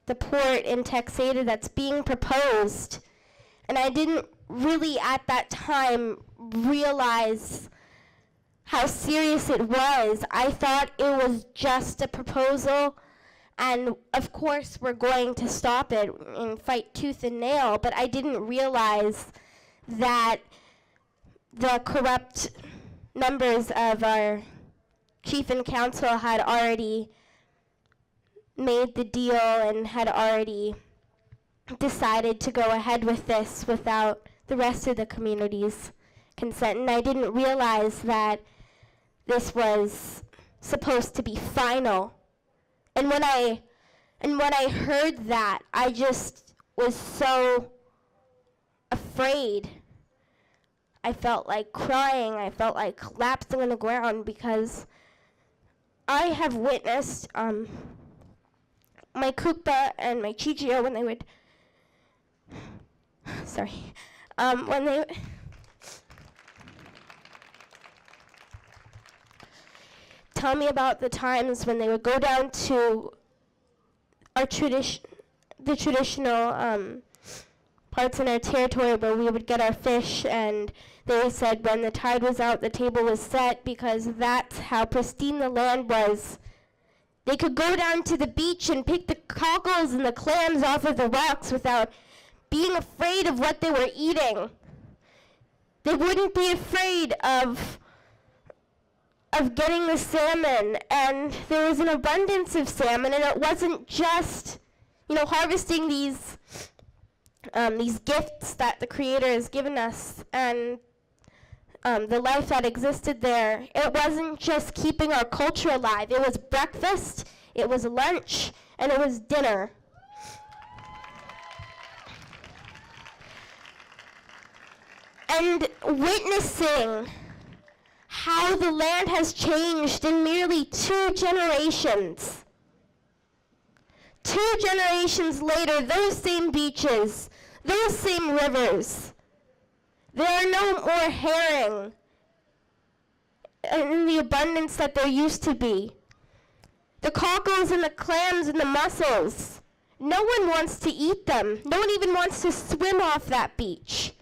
the port in Texada that's being proposed. And I didn't really at that time realize how serious it was. I thought it was just a proposal And of course, we're going to stop it and fight tooth and nail, but I didn't realize that the corrupt members of our chief and council had already made the deal and had already decided to go ahead with this without the rest of the community's consent. And I didn't realize that this was supposed to be final. And when I heard that, I just was so afraid. I felt like crying. I felt like collapsing on the ground because I have witnessed my Kukpa and my Chichio when they would, when they tell me about the times when they would go down to our the traditional parts in our territory where we would get our fish, and they said when the tide was out, the table was set, because that's how pristine the land was. They could go down to the beach and pick the cockles and the clams off of the rocks without being afraid of what they were eating. They wouldn't be afraid of getting the salmon, and there was an abundance of salmon, and it wasn't just, harvesting these gifts that the Creator has given us and the life that existed there. It wasn't just keeping our culture alive. It was breakfast, it was lunch, and it was dinner. And witnessing how the land has changed in merely 2 generations. 2 generations later, those same beaches, those same rivers, there are no more herring in the abundance that there used to be. The cockles and the clams and the mussels, no one wants to eat them. No one even wants to swim off that beach.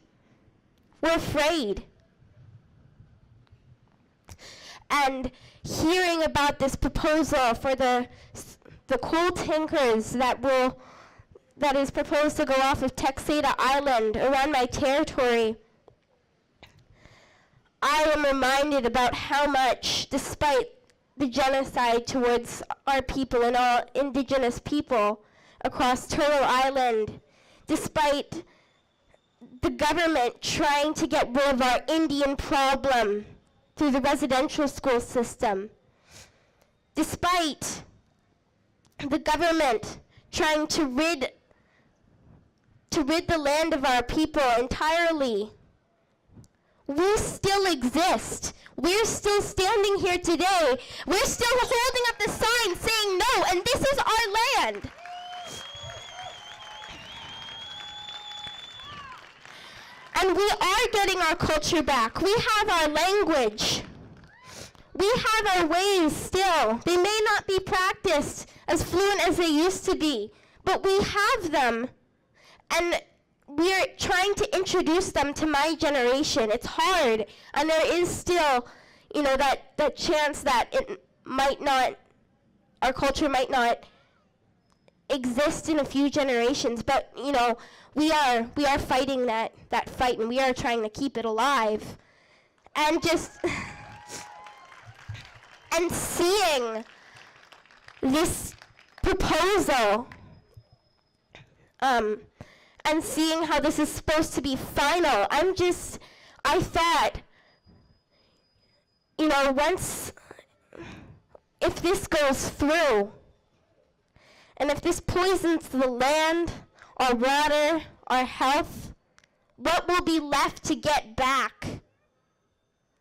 We're afraid. And hearing about this proposal for the coal tankers that is proposed to go off of Texada Island around my territory, I am reminded about how much, despite the genocide towards our people and all Indigenous people across Turtle Island, despite the government trying to get rid of our Indian problem through the residential school system, despite the government trying to rid the land of our people entirely, we still exist. We're still standing here today. We're still holding up the sign saying no, and this is our land. And we are getting our culture back. We have our language. We have our ways still. They may not be practiced as fluent as they used to be, but we have them. And we're trying to introduce them to my generation. It's hard, and there is still, that chance that it might not, our culture might not exist in a few generations, but we are fighting that fight, and we are trying to keep it alive. And just and seeing this proposal and seeing how this is supposed to be final, I thought, if this goes through, and if this poisons the land, our water, our health, what will be left to get back?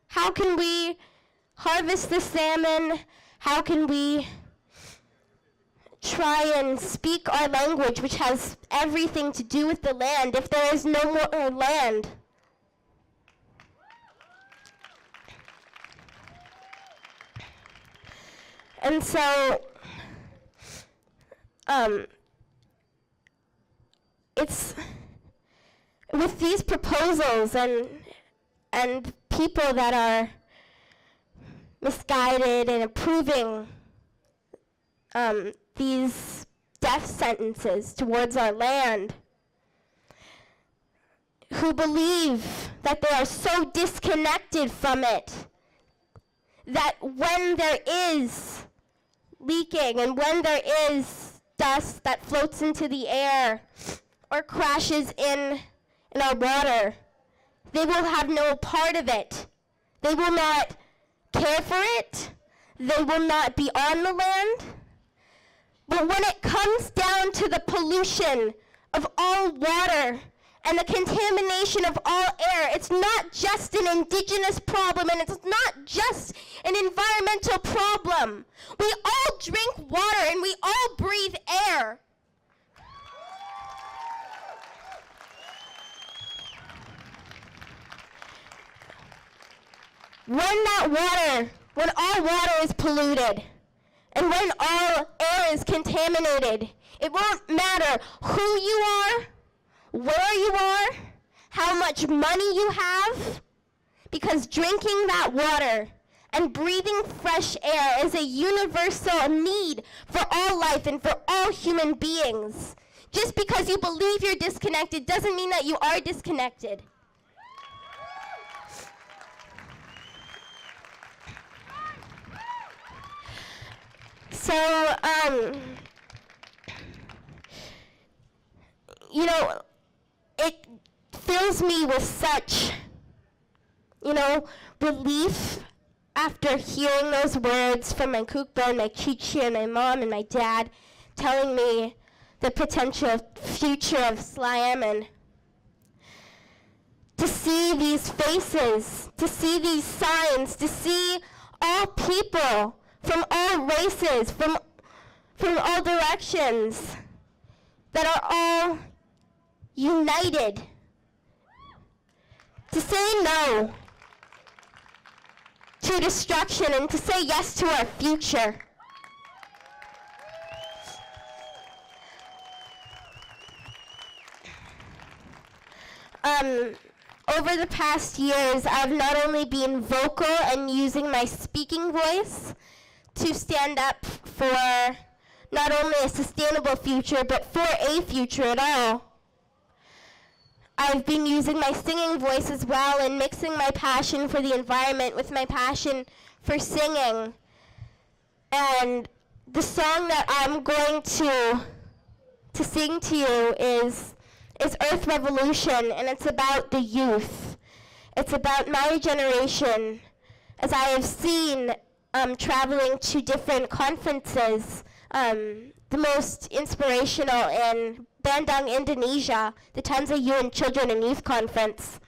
How can we harvest the salmon? How can we try and speak our language, which has everything to do with the land, if there is no more land? And so, it's with these proposals and people that are misguided and approving these death sentences towards our land, who believe that they are so disconnected from it that when there is leaking and when there is dust that floats into the air or crashes in our water, they will have no part of it. They will not care for it. They will not be on the land. But when it comes down to the pollution of all water and the contamination of all air, it's not just an Indigenous problem and it's not just an environmental problem. We all drink water and we all breathe air. When all water is polluted, and when all air is contaminated, it won't matter who you are, where you are, how much money you have, because drinking that water and breathing fresh air is a universal need for all life and for all human beings. Just because you believe you're disconnected doesn't mean that you are disconnected. So, it fills me with such, relief after hearing those words from my kukba and my chichi and my mom and my dad telling me the potential future of Slam, and to see these faces, to see these signs, to see all people from all races, from all directions, that are all united to say no to destruction and to say yes to our future. Over the past years, I've not only been vocal and using my speaking voice to stand up for not only a sustainable future, but for a future at all. I've been using my singing voice as well and mixing my passion for the environment with my passion for singing. And the song that I'm going to sing to you is Earth Revolution, and it's about the youth. It's about my generation. As I have seen traveling to different conferences, the most inspirational in Bandung, Indonesia, the Tanzania UN Children and Youth Conference.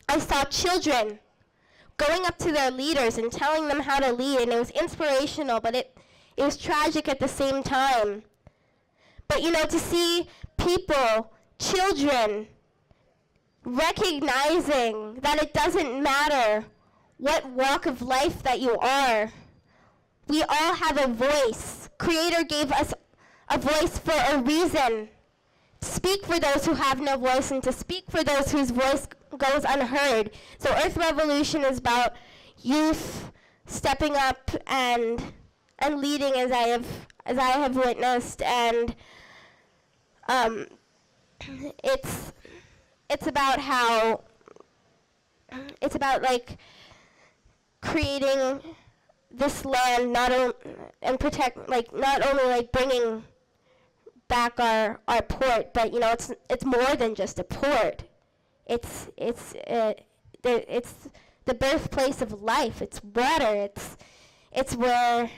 I saw children going up to their leaders and telling them how to lead, and it was inspirational, but it was tragic at the same time. But to see people, children, recognizing that it doesn't matter what walk of life that you are, we all have a voice. Creator gave us a voice for a reason. Speak for those who have no voice and to speak for those whose voice goes unheard. So Earth Revolution is about youth stepping up and leading as I have witnessed, and it's about how it's about like creating this land not only bringing back our port, but it's more than just a port. It's the birthplace of life. It's water. It's where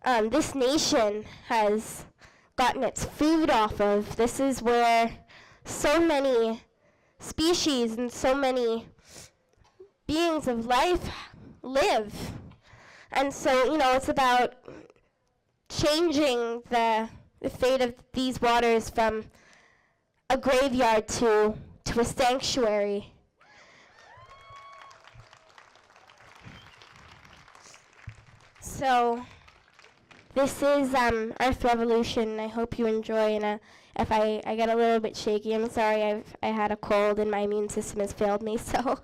this nation has gotten its food off of. This is where so many species and so many beings of life live. And so, it's about changing the fate of these waters from a graveyard to a sanctuary. So this is Earth Revolution. I hope you enjoy, and if I get a little bit shaky, I'm sorry. I had a cold and my immune system has failed me, so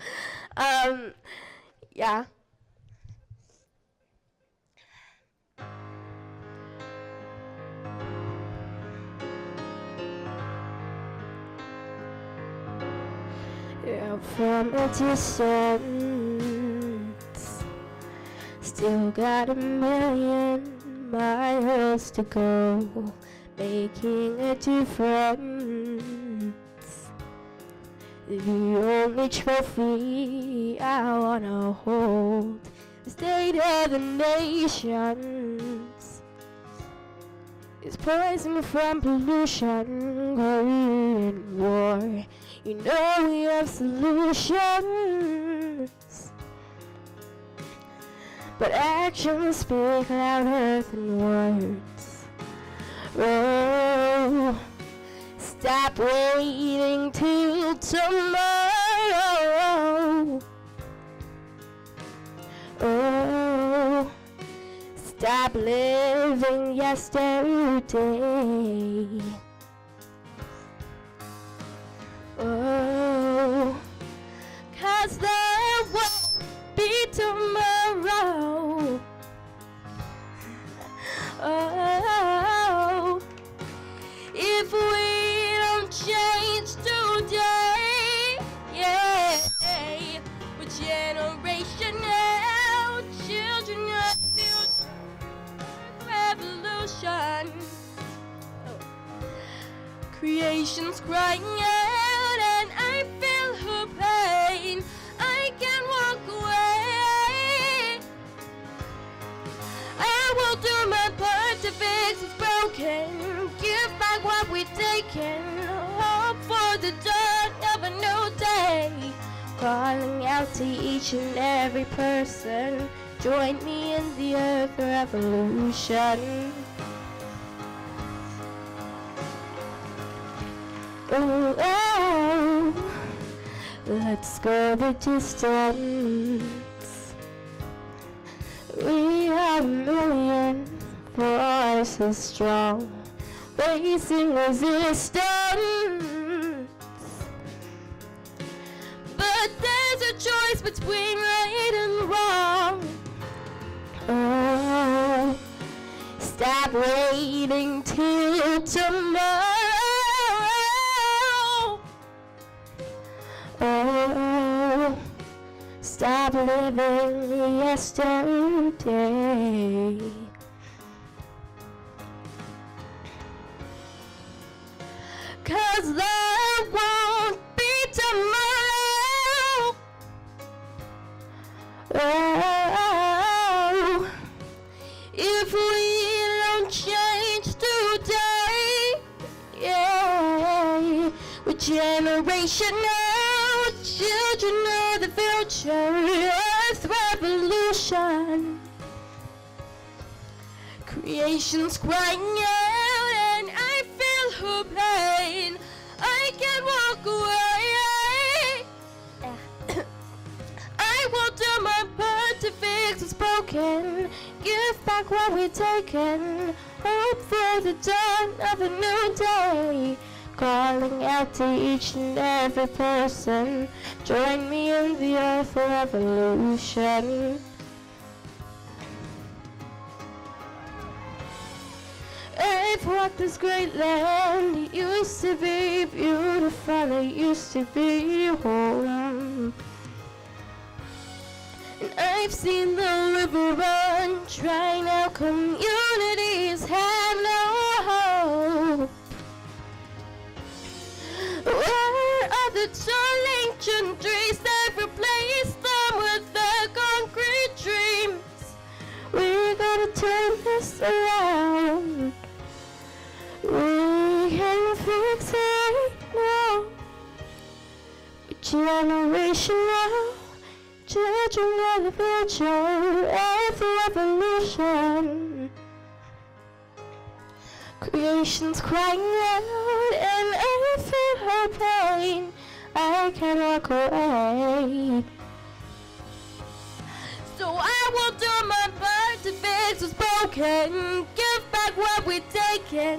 yeah. out from a distance. Still got 1,000,000 miles to go, making a difference. The only trophy I wanna hold, the state of the nations, is poison from pollution, Korean war. You know we have solutions, but actions speak louder than words. Oh, stop waiting till tomorrow. Oh, stop living yesterday. Oh, 'cause there won't be tomorrow. Oh, if we don't change today, yeah, we're generational children of future revolution. Oh. Creation's crying out and I feel her pain. I can't walk away. I will do my part to fix what's broken, give back what we've taken, hope for the dawn of a new day. Calling out to each and every person, join me in the earth revolution. Oh, oh, let's go the distance. We are 1,000,000 voices strong, facing resistance. But there's a choice between right and wrong. Oh, stop waiting till tomorrow. Oh, stop living yesterday. 'Cause there won't be tomorrow. Oh, if we don't change today, yeah, we're generational children of the future, earth revolution. Creation's crying out and I feel her pain. I can't walk away. I will do my part to fix what's broken, give back what we've taken, hope for the dawn of a new day. Calling out to each and every person, join me in the earth revolution. I've walked this great land, it used to be beautiful, it used to be home. And I've seen the river run dry, now communities have no hope. Where are the tall ancient trees that replaced them with their concrete dreams? We gotta turn this around. We can fix it now. Generational children of the future, earth revolution. Creation's crying out and I feel her pain. I can't walk away. So I will do my part to fix what's broken, give back what we've taken,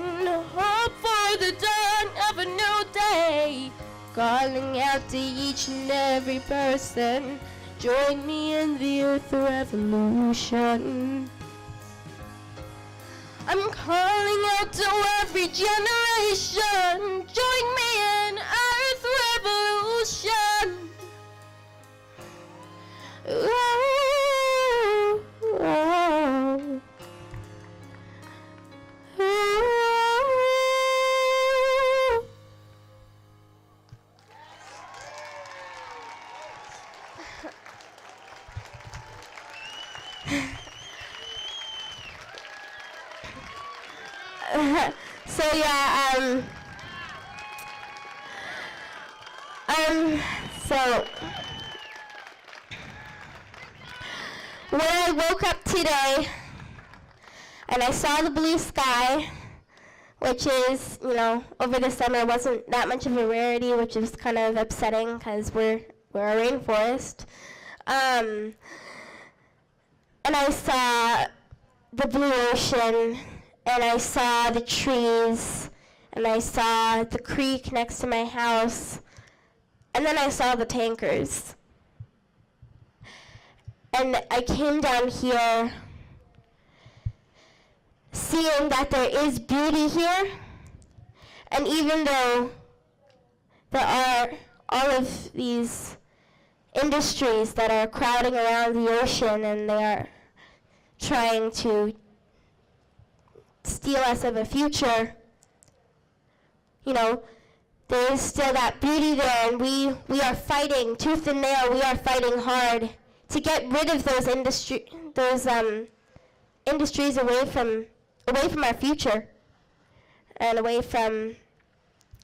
hope for the dawn of a new day. Calling out to each and every person, join me in the earth revolution. I'm calling out to every generation, join me in earth revolution. So yeah, so when I woke up today and I saw the blue sky, which is, over the summer wasn't that much of a rarity, which is kind of upsetting because we're a rainforest. And I saw the blue ocean, and I saw the trees, and I saw the creek next to my house, and then I saw the tankers. And I came down here seeing that there is beauty here, and even though there are all of these industries that are crowding around the ocean and they are trying to steal us of a future, there is still that beauty there, and we are fighting tooth and nail. We are fighting hard to get rid of those industries away from our future and away from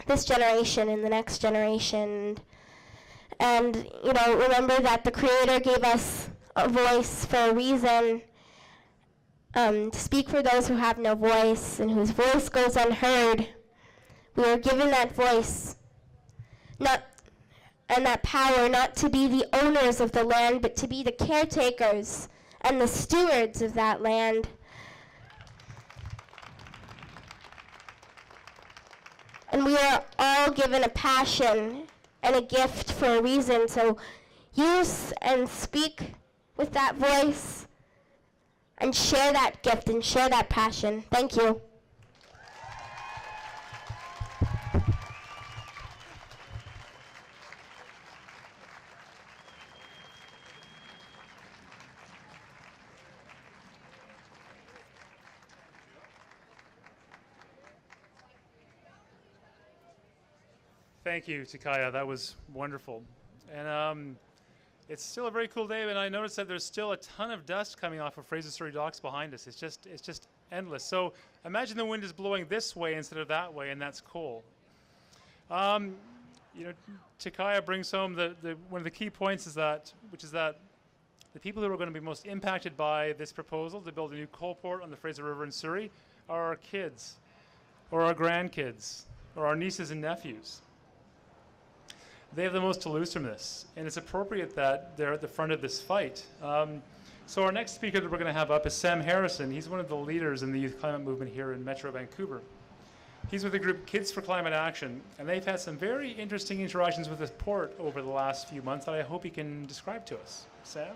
this generation and the next generation. And remember that the Creator gave us a voice for a reason, to speak for those who have no voice and whose voice goes unheard. We are given that voice, and that power, not to be the owners of the land, but to be the caretakers and the stewards of that land. And we are all given a passion and a gift for a reason, so use and speak with that voice and share that gift and share that passion. Thank you. Thank you, Takaya. That was wonderful. And it's still a very cool day, and I noticed that there's still a ton of dust coming off of Fraser Surrey docks behind us. It's just endless. So imagine the wind is blowing this way instead of that way, and that's cool. Takaya brings home one of the key points which is that the people who are going to be most impacted by this proposal to build a new coal port on the Fraser River in Surrey are our kids, or our grandkids, or our nieces and nephews. They have the most to lose from this, and it's appropriate that they're at the front of this fight. So our next speaker that we're going to have up is Sam Harrison. He's one of the leaders in the youth climate movement here in Metro Vancouver. He's with the group Kids for Climate Action, and they've had some very interesting interactions with this port over the last few months that I hope he can describe to us. Sam?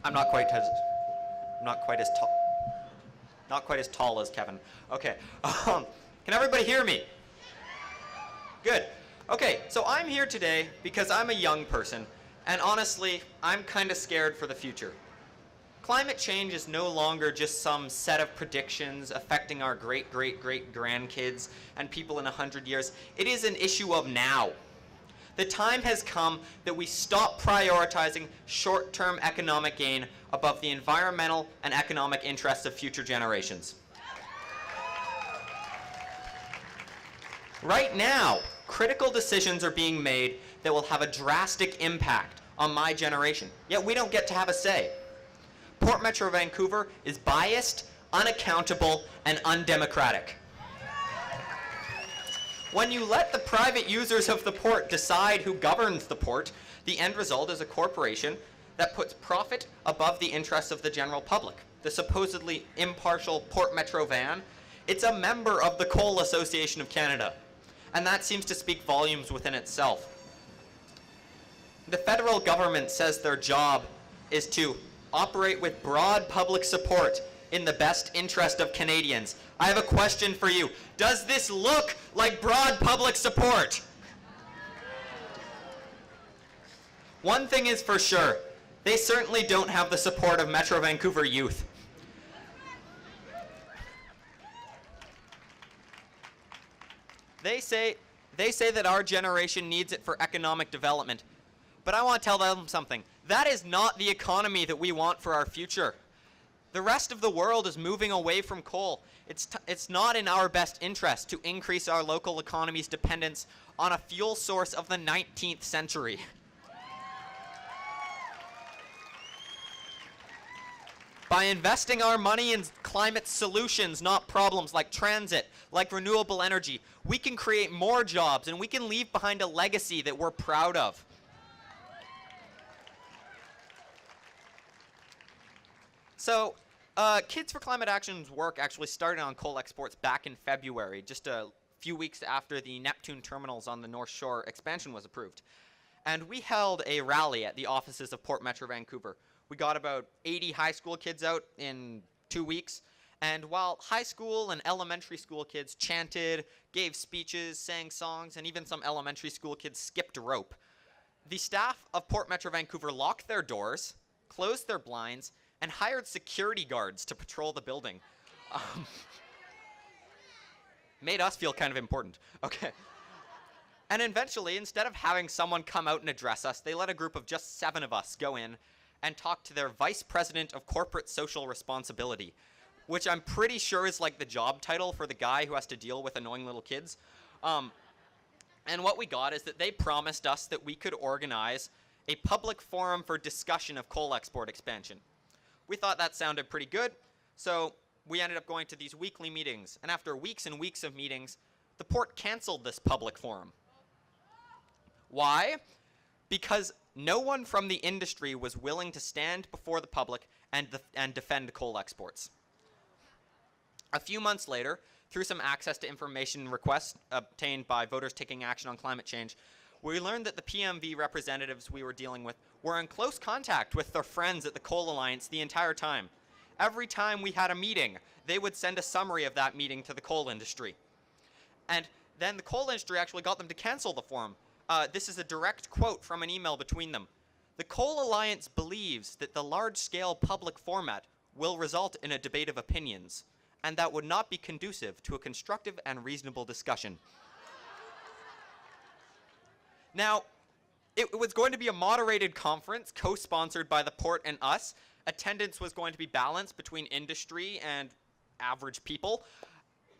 I'm not quite as tall as Kevin. Okay. Can everybody hear me? Good. Okay, so I'm here today because I'm a young person, and honestly, I'm kind of scared for the future. Climate change is no longer just some set of predictions affecting our great-great-great-grandkids and people in 100 years. It is an issue of now. The time has come that we stop prioritizing short-term economic gain above the environmental and economic interests of future generations. Right now, critical decisions are being made that will have a drastic impact on my generation, yet we don't get to have a say. Port Metro Vancouver is biased, unaccountable, and undemocratic. When you let the private users of the port decide who governs the port, the end result is a corporation that puts profit above the interests of the general public. The supposedly impartial Port Metro Van, it's a member of the Coal Association of Canada, and that seems to speak volumes within itself. The federal government says their job is to operate with broad public support in the best interest of Canadians. I have a question for you. Does this look like broad public support? One thing is for sure, they certainly don't have the support of Metro Vancouver youth. They say that our generation needs it for economic development. But I want to tell them something. That is not the economy that we want for our future. The rest of the world is moving away from coal. It's not in our best interest to increase our local economy's dependence on a fuel source of the 19th century. By investing our money in climate solutions, not problems, like transit, like renewable energy, we can create more jobs and we can leave behind a legacy that we're proud of. So, Kids for Climate Action's work actually started on coal exports back in February, just a few weeks after the Neptune terminals on the North Shore expansion was approved. And we held a rally at the offices of Port Metro Vancouver. We got about 80 high school kids out in 2 weeks. And while high school and elementary school kids chanted, gave speeches, sang songs, and even some elementary school kids skipped rope, the staff of Port Metro Vancouver locked their doors, closed their blinds, and hired security guards to patrol the building. Made us feel kind of important. Okay. And eventually, instead of having someone come out and address us, they let a group of just 7 of us go in and talk to their Vice President of Corporate Social Responsibility, which I'm pretty sure is like the job title for the guy who has to deal with annoying little kids. And what we got is that they promised us that we could organize a public forum for discussion of coal export expansion. We thought that sounded pretty good, so we ended up going to these weekly meetings. And after weeks and weeks of meetings, the port canceled this public forum. Why? Because no one from the industry was willing to stand before the public and defend coal exports. A few months later, through some access to information requests obtained by voters taking action on climate change, we learned that the PMV representatives we were dealing with were in close contact with their friends at the Coal Alliance the entire time. Every time we had a meeting, they would send a summary of that meeting to the coal industry. And then the coal industry actually got them to cancel the forum. This is a direct quote from an email between them. The Coal Alliance believes that the large-scale public format will result in a debate of opinions, and that would not be conducive to a constructive and reasonable discussion. Now, it was going to be a moderated conference co-sponsored by the port and us. Attendance was going to be balanced between industry and average people.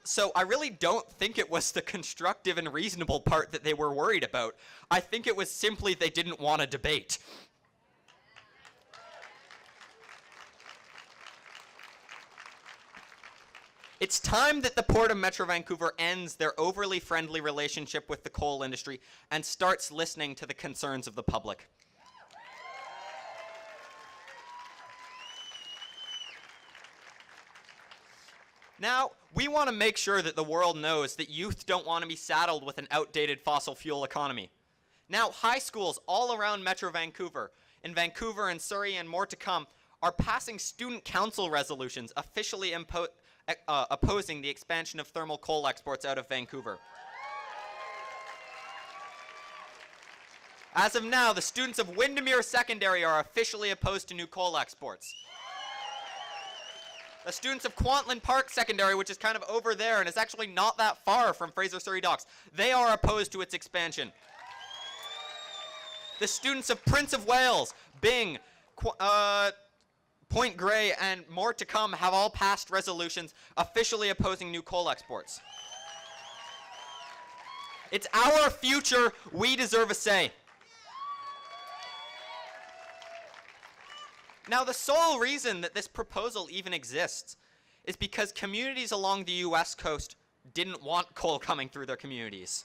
So I really don't think it was the constructive and reasonable part that they were worried about. I think it was simply they didn't want a debate. It's time that the Port of Metro Vancouver ends their overly friendly relationship with the coal industry and starts listening to the concerns of the public. Now, we want to make sure that the world knows that youth don't want to be saddled with an outdated fossil fuel economy. Now, high schools all around Metro Vancouver, in Vancouver and Surrey and more to come, are passing student council resolutions officially opposing the expansion of thermal coal exports out of Vancouver. As of now, the students of Windermere Secondary are officially opposed to new coal exports. The students of Kwantlen Park Secondary, which is kind of over there and is actually not that far from Fraser Surrey Docks, they are opposed to its expansion. The students of Prince of Wales, Byng, Point Grey, and more to come have all passed resolutions officially opposing new coal exports. It's our future. We deserve a say. Now, the sole reason that this proposal even exists is because communities along the U.S. coast didn't want coal coming through their communities.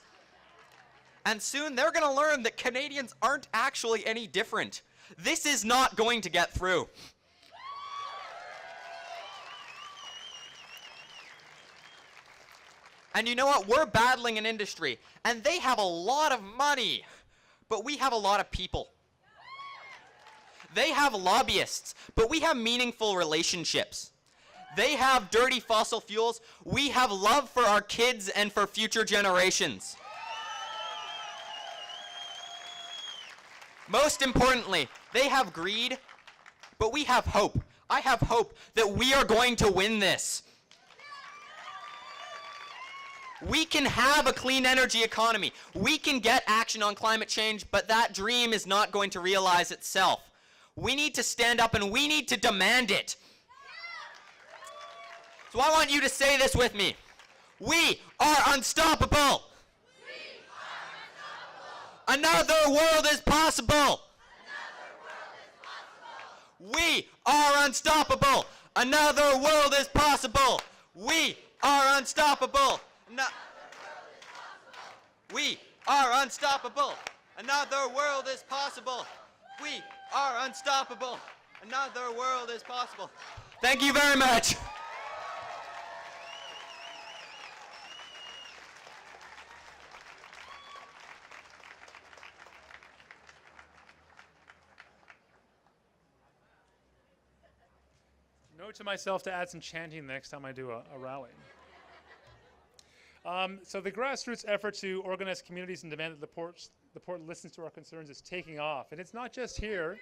And soon they're going to learn that Canadians aren't actually any different. This is not going to get through. And you know what? We're battling an industry, and they have a lot of money, but we have a lot of people. They have lobbyists, but we have meaningful relationships. They have dirty fossil fuels. We have love for our kids and for future generations. Most importantly, they have greed, but we have hope. I have hope that we are going to win this. We can have a clean energy economy. We can get action on climate change, but that dream is not going to realize itself. We need to stand up and we need to demand it. So I want you to say this with me. We are unstoppable. Another world is possible. We are unstoppable. Another world is possible. We are unstoppable. We are unstoppable. Another world is possible. We are unstoppable. Another world is possible. Thank you very much. Note to myself to add some chanting next time I do a rally. So the grassroots effort to organize communities and demand that the port listens to our concerns is taking off. And it's not just here.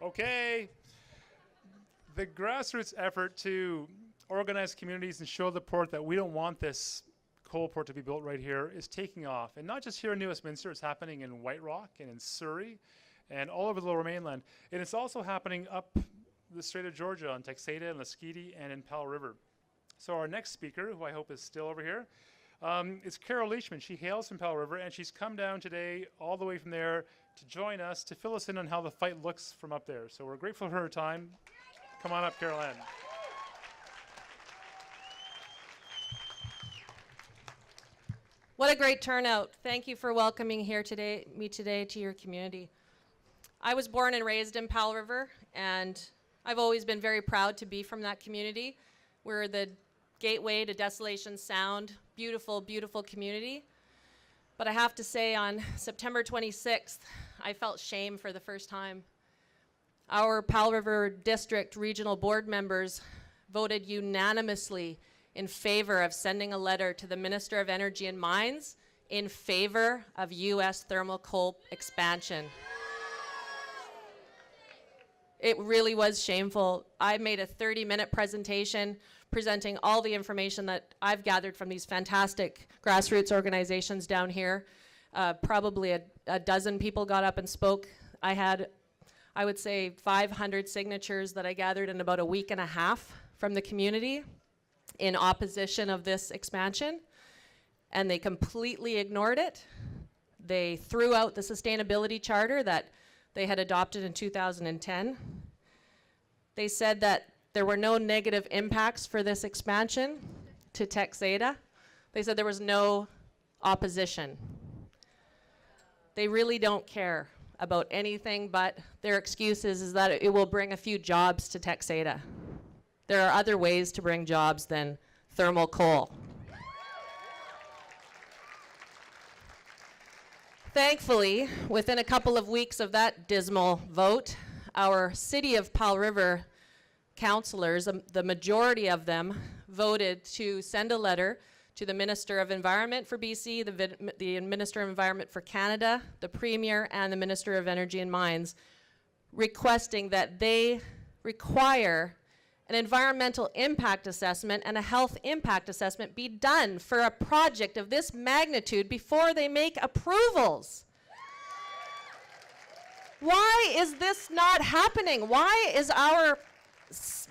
Okay. The grassroots effort to organize communities and show the port that we don't want this coal port to be built right here is taking off. And not just here in New Westminster, it's happening in White Rock and in Surrey and all over the Lower Mainland. And it's also happening up the Strait of Georgia on Texada and Lasqueti and in Powell River. So our next speaker, who I hope is still over here, is Carol Leachman. She hails from Powell River, and she's come down today all the way from there to join us to fill us in on how the fight looks from up there. So we're grateful for her time. Come on up, Carol Ann. What a great turnout. Thank you for welcoming me today to your community. I was born and raised in Powell River, and I've always been very proud to be from that community. We're the gateway to Desolation Sound. Beautiful, beautiful community. But I have to say, on September 26th, I felt shame for the first time. Our Powell River District Regional Board members voted unanimously in favor of sending a letter to the Minister of Energy and Mines in favor of U.S. thermal coal expansion. It really was shameful. I made a 30-minute presentation presenting all the information that I've gathered from these fantastic grassroots organizations down here. Probably a dozen people got up and spoke. I had, I would say, 500 signatures that I gathered in about a week and a half from the community in opposition of this expansion, and they completely ignored it. They threw out the sustainability charter that they had adopted in 2010. They said that there were no negative impacts for this expansion to Texada. They said there was no opposition. They really don't care about anything, but their excuse is that it will bring a few jobs to Texada. There are other ways to bring jobs than thermal coal. Thankfully, within a couple of weeks of that dismal vote, our City of Powell River councillors, the majority of them, voted to send a letter to the Minister of Environment for BC, the Minister of Environment for Canada, the Premier, and the Minister of Energy and Mines, requesting that they require an environmental impact assessment and a health impact assessment be done for a project of this magnitude before they make approvals. Why is this not happening? Why is our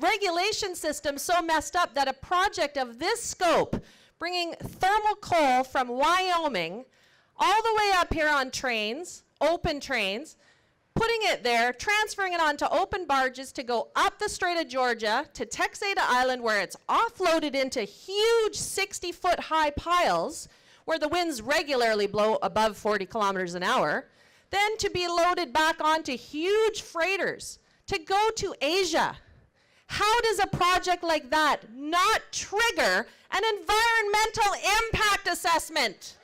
regulation system so messed up that a project of this scope, bringing thermal coal from Wyoming all the way up here on trains, open trains, putting it there, transferring it onto open barges to go up the Strait of Georgia to Texada Island, where it's offloaded into huge 60-foot high piles where the winds regularly blow above 40 kilometers an hour, then to be loaded back onto huge freighters to go to Asia. How does a project like that not trigger an environmental impact assessment?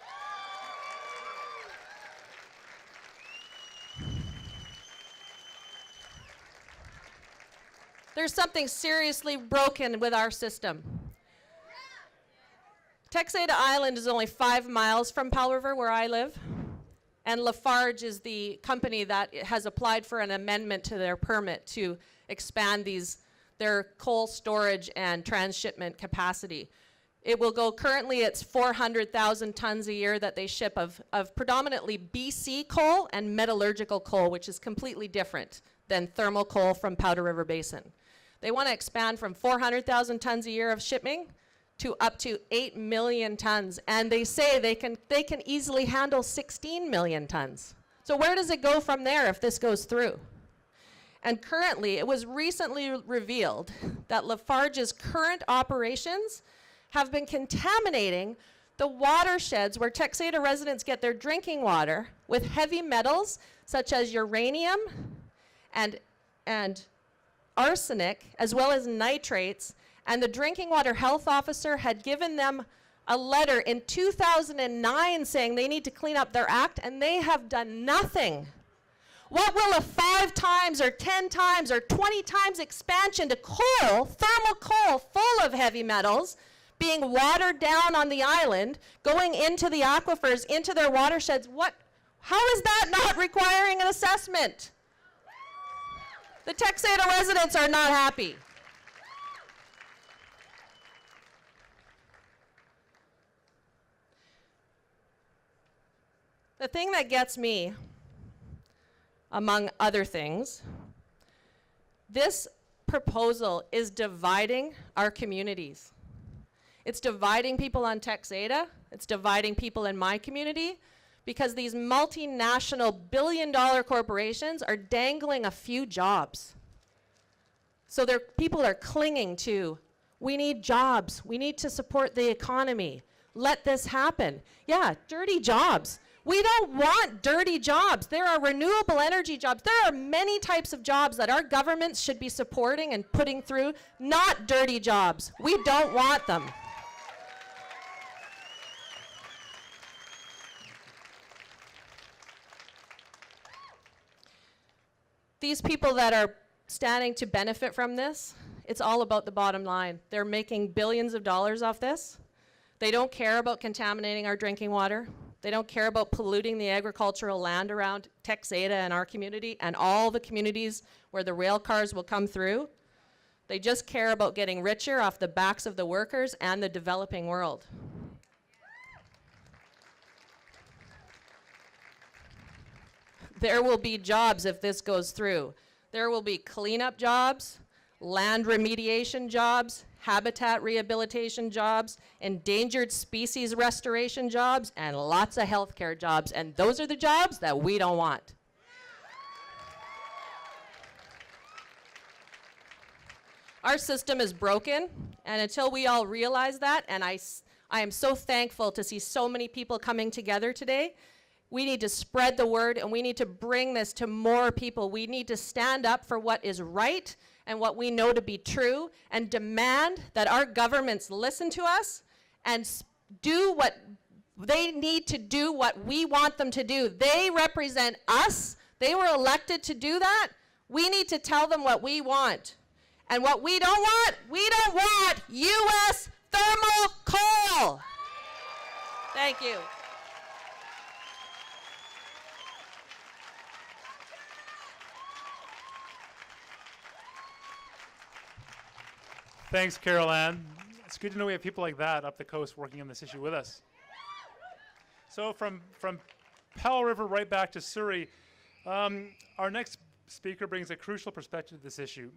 There's something seriously broken with our system. Texada Island is only 5 miles from Powell River, where I live, and Lafarge is the company that has applied for an amendment to their permit to expand their coal storage and transshipment capacity. It will go, currently it's 400,000 tons a year that they ship of predominantly BC coal and metallurgical coal, which is completely different than thermal coal from Powder River Basin. They want to expand from 400,000 tons a year of shipping to up to 8 million tons. And they say they can easily handle 16 million tons. So where does it go from there if this goes through? And currently, it was recently revealed that Lafarge's current operations have been contaminating the watersheds where Texada residents get their drinking water with heavy metals such as uranium and arsenic, as well as nitrates. And the drinking water health officer had given them a letter in 2009 saying they need to clean up their act, and they have done nothing. What will a 5 times or 10 times or 20 times expansion to coal, thermal coal full of heavy metals, being watered down on the island, going into the aquifers, into their watersheds, how is that not requiring an assessment? The Texada residents are not happy. The thing that gets me, among other things, this proposal is dividing our communities. It's dividing people on Texada, it's dividing people in my community, because these multinational billion-dollar corporations are dangling a few jobs. So people are clinging to, we need jobs, we need to support the economy, let this happen. Yeah, dirty jobs. We don't want dirty jobs. There are renewable energy jobs. There are many types of jobs that our governments should be supporting and putting through, not dirty jobs. We don't want them. These people that are standing to benefit from this, it's all about the bottom line. They're making billions of dollars off this. They don't care about contaminating our drinking water. They don't care about polluting the agricultural land around Texada and our community and all the communities where the rail cars will come through. They just care about getting richer off the backs of the workers and the developing world. There will be jobs if this goes through. There will be cleanup jobs, land remediation jobs, habitat rehabilitation jobs, endangered species restoration jobs, and lots of healthcare jobs. And those are the jobs that we don't want. Our system is broken, and until we all realize that, and I am so thankful to see so many people coming together today, we need to spread the word, and we need to bring this to more people. We need to stand up for what is right and what we know to be true, and demand that our governments listen to us and do what they need to do, what we want them to do. They represent us. They were elected to do that. We need to tell them what we want. And what we don't want U.S. thermal coal. Thank you. Thanks, Carol Ann. It's good to know we have people like that up the coast working on this issue with us. So from Powell River right back to Surrey, our next speaker brings a crucial perspective to this issue.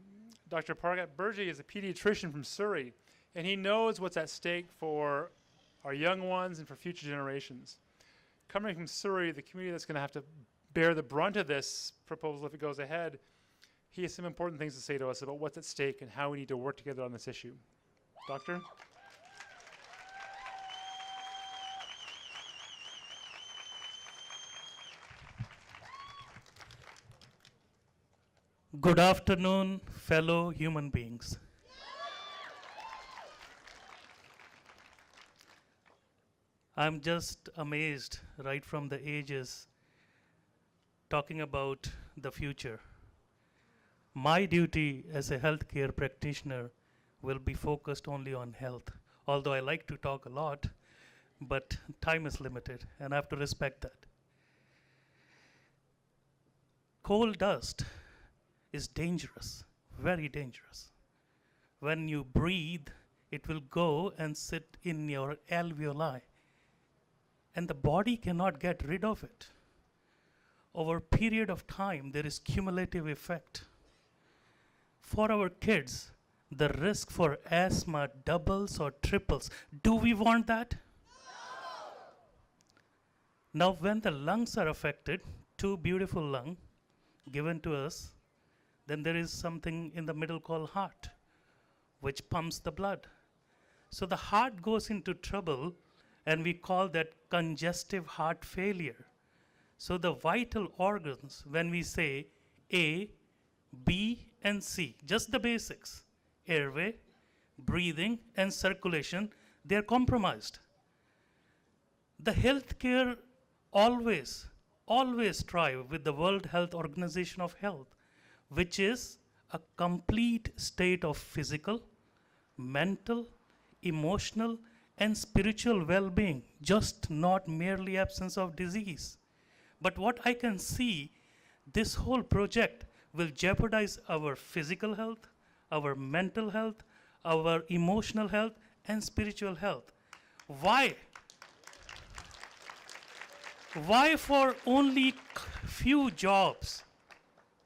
Dr. Pargat Burji is a pediatrician from Surrey, and he knows what's at stake for our young ones and for future generations. Coming from Surrey, the community that's going to have to bear the brunt of this proposal if it goes ahead, he has some important things to say to us about what's at stake and how we need to work together on this issue. Doctor? Good afternoon, fellow human beings. I'm just amazed right from the ages talking about the future. My duty as a healthcare practitioner will be focused only on health, although I like to talk a lot, but time is limited and I have to respect that. Coal dust is dangerous, very dangerous. When you breathe, It will go and sit in your alveoli, and the body cannot get rid of it. Over a period of time, there is cumulative effect. For our kids, the risk for asthma doubles or triples. Do we want that? Now, when the lungs are affected, two beautiful lungs given to us, then there is something in the middle called heart, which pumps the blood. So the heart goes into trouble, and we call that congestive heart failure. So the vital organs, when we say A, B, and C, just the basics, airway, breathing, and circulation, they are compromised. The healthcare always strive with the World Health Organization of Health, which is a complete state of physical, mental, emotional, and spiritual well-being, just not merely absence of disease. But what I can see, this whole project will jeopardize our physical health, our mental health, our emotional health, and spiritual health. Why? Why for only few jobs,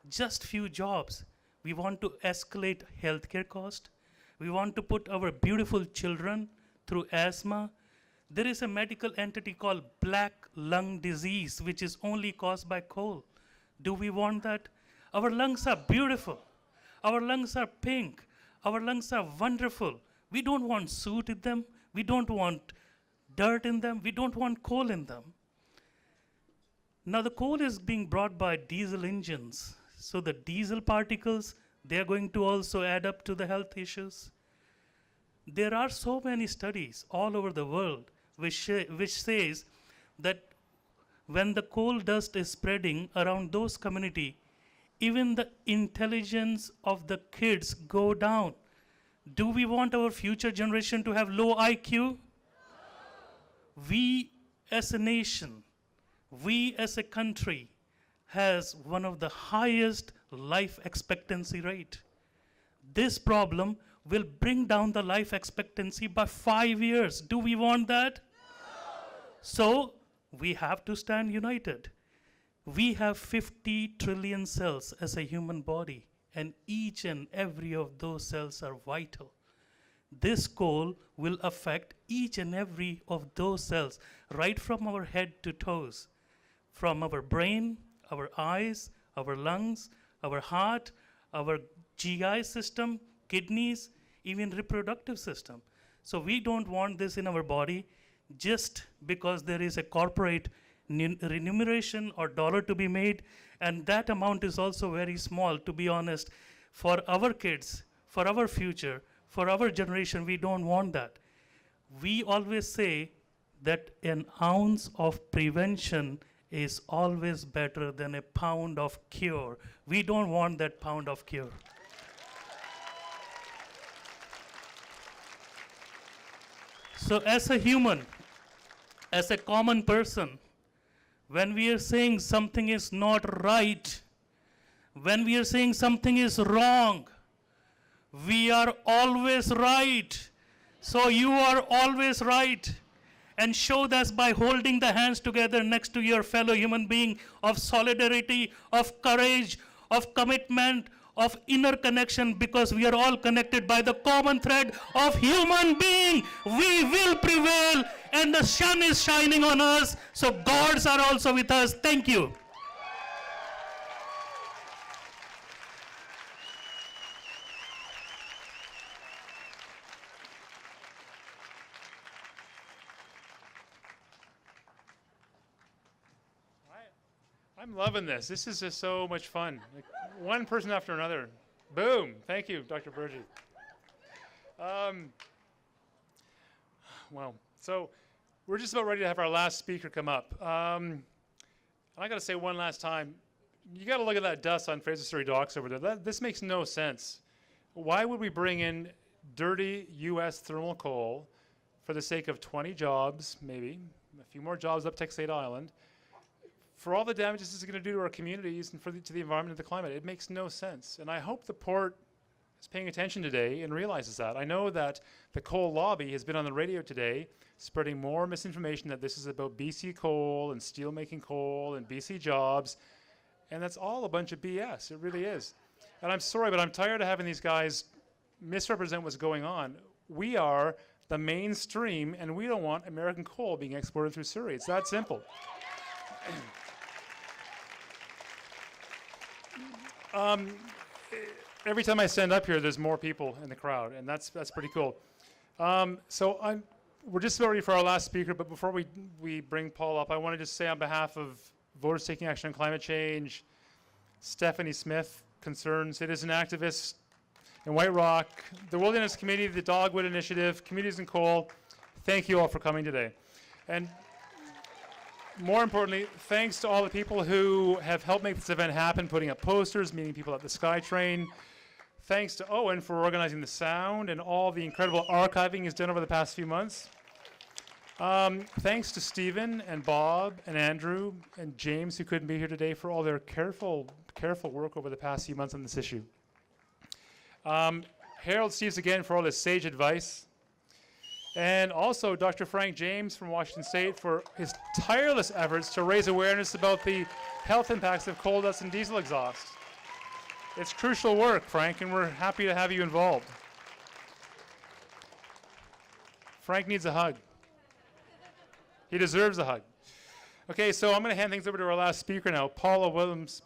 just few jobs? We want to escalate healthcare cost. We want to put our beautiful children through asthma. There is a medical entity called black lung disease, which is only caused by coal. Do we want that? Our lungs are beautiful. Our lungs are pink. Our lungs are wonderful. We don't want soot in them. We don't want dirt in them. We don't want coal in them. Now the coal is being brought by diesel engines. So the diesel particles, they're going to also add up to the health issues. There are so many studies all over the world which says that when the coal dust is spreading around those communities, even the intelligence of the kids go down. Do we want our future generation to have low IQ? No. We as a nation, we as a country has one of the highest life expectancy rate. This problem will bring down the life expectancy by 5 years. Do we want that? No. So we have to stand united. We have 50 trillion cells as a human body, and each and every of those cells are vital. This coal will affect each and every of those cells, right from our head to toes, from our brain, our eyes, our lungs, our heart, our GI system, kidneys, even reproductive system. So we don't want this in our body just because there is a corporate remuneration or dollar to be made, and that amount is also very small, to be honest. For our kids, for our future, for our generation, we don't want that. We always say that an ounce of prevention is always better than a pound of cure. We don't want that pound of cure. So as a human, as a common person, when we are saying something is not right, when we are saying something is wrong, we are always right. So you are always right. And show this by holding the hands together next to your fellow human being, of solidarity, of courage, of commitment, of inner connection, because we are all connected by the common thread of human being. We will prevail, and the sun is shining on us, so gods are also with us. Thank you. I'm loving this. This is just so much fun. Like, one person after another. Boom. Thank you, Dr. Burgi. Well, so we're just about ready to have our last speaker come up. I got to say one last time, you got to look at that dust on Fraser Surrey docks over there. This makes no sense. Why would we bring in dirty U.S. thermal coal for the sake of 20 jobs, maybe, a few more jobs up Texas Island, for all the damage this is going to do to our communities and to the environment and the climate? It makes no sense. And I hope the port is paying attention today and realizes that. I know that the coal lobby has been on the radio today spreading more misinformation that this is about BC coal and steelmaking coal and BC jobs, and that's all a bunch of BS. It really is. And I'm sorry, but I'm tired of having these guys misrepresent what's going on. We are the mainstream, and we don't want American coal being exported through Surrey. It's that simple. Every time I stand up here, there's more people in the crowd, and that's pretty cool. So we're just about ready for our last speaker, but before we bring Paul up, I want to just say on behalf of Voters Taking Action on Climate Change, Stephanie Smith, concerned citizen activist in White Rock, the Wilderness Committee, the Dogwood Initiative, Communities in Coal, thank you all for coming today. And more importantly, thanks to all the people who have helped make this event happen, putting up posters, meeting people at the SkyTrain. Thanks to Owen for organizing the sound and all the incredible archiving he's done over the past few months. Thanks to Stephen and Bob and Andrew and James, who couldn't be here today, for all their careful work over the past few months on this issue. Harold Steves again for all his sage advice. And also Dr. Frank James from Washington State for his tireless efforts to raise awareness about the health impacts of coal dust and diesel exhaust. It's crucial work, Frank, and we're happy to have you involved. Frank needs a hug. He deserves a hug. Okay, so I'm going to hand things over to our last speaker now, Paula Williams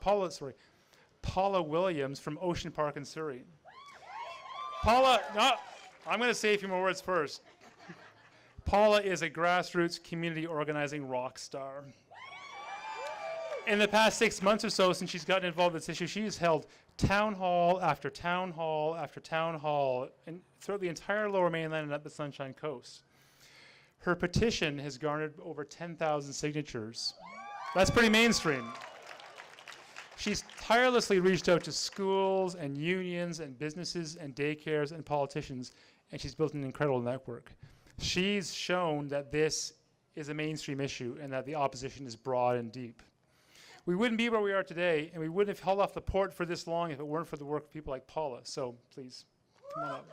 from Ocean Park in Surrey. Paula, no, I'm going to say a few more words first. Paula is a grassroots community organizing rock star. In the past 6 months or so, since she's gotten involved with this issue, she's held town hall after town hall after town hall throughout the entire Lower Mainland and up the Sunshine Coast. Her petition has garnered over 10,000 signatures. That's pretty mainstream. She's tirelessly reached out to schools and unions and businesses and daycares and politicians, and she's built an incredible network. She's shown that this is a mainstream issue and that the opposition is broad and deep. We wouldn't be where we are today, and we wouldn't have held off the port for this long if it weren't for the work of people like Paula. So please, come on up.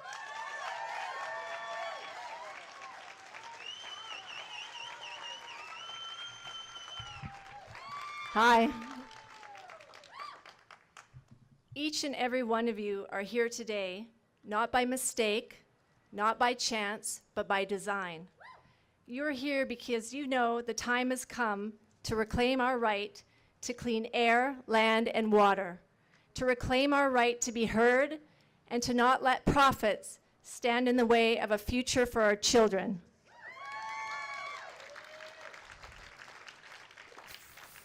Hi. Each and every one of you are here today, not by mistake, not by chance, but by design. You're here because you know the time has come to reclaim our right to clean air, land, and water, to reclaim our right to be heard, and to not let profits stand in the way of a future for our children.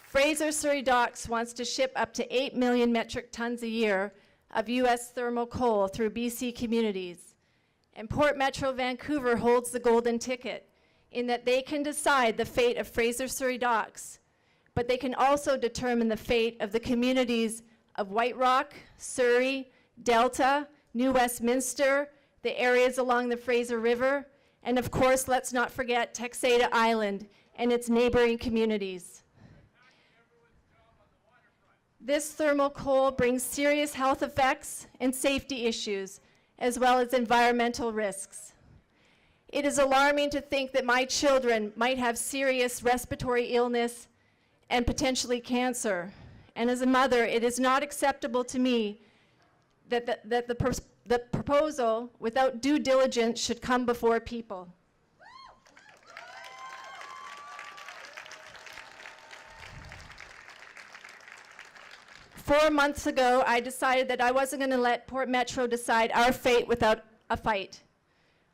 Fraser Surrey Docks wants to ship up to 8 million metric tons a year of U.S. thermal coal through BC communities. And Port Metro Vancouver holds the golden ticket in that they can decide the fate of Fraser Surrey Docks, but they can also determine the fate of the communities of White Rock, Surrey, Delta, New Westminster, the areas along the Fraser River, and of course, let's not forget Texada Island and its neighboring communities. This thermal coal brings serious health effects and safety issues, as well as environmental risks. It is alarming to think that my children might have serious respiratory illness and potentially cancer. And as a mother, it is not acceptable to me that the proposal, without due diligence, should come before people. Four months ago, I decided that I wasn't going to let Port Metro decide our fate without a fight.